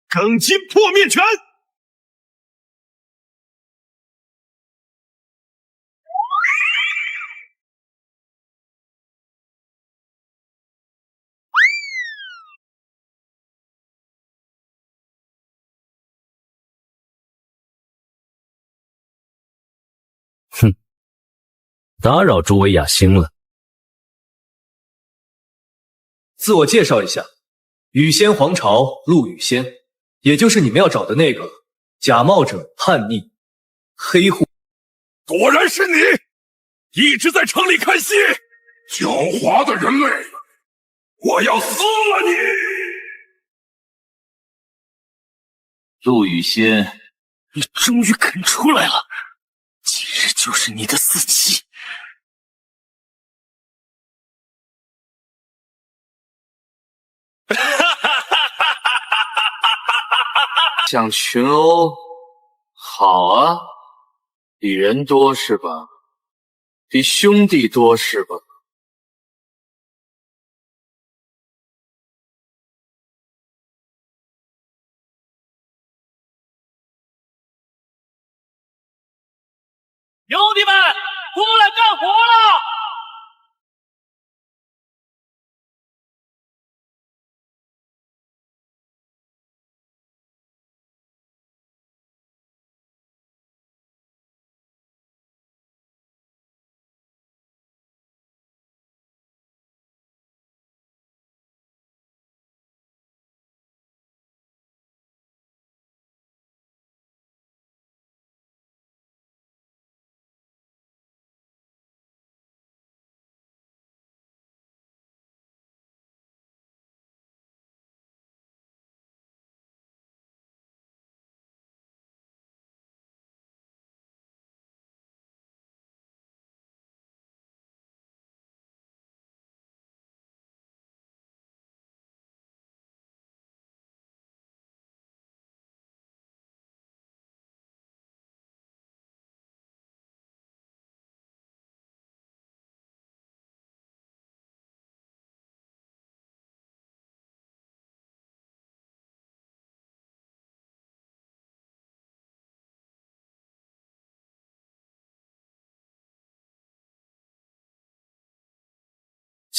Speaker 1: 耿金破灭拳！
Speaker 11: 哼，打扰诸位雅兴了。
Speaker 3: 自我介绍一下，羽仙皇朝陆羽仙，也就是你们要找的那个假冒者、叛逆、黑户。
Speaker 1: 果然是你，一直在城里看戏，狡猾的人类，我要撕了你！
Speaker 11: 陆羽仙，
Speaker 3: 你终于肯出来了，今日就是你的死期。
Speaker 22: 想群殴？好啊，比人多是吧？比兄弟多是吧？
Speaker 24: 兄弟们，出来干活了！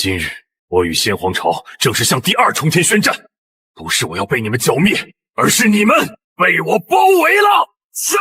Speaker 7: 今日我与先皇朝正是向第2重天宣战，不是我要被你们剿灭，而是你们被我包围了。杀！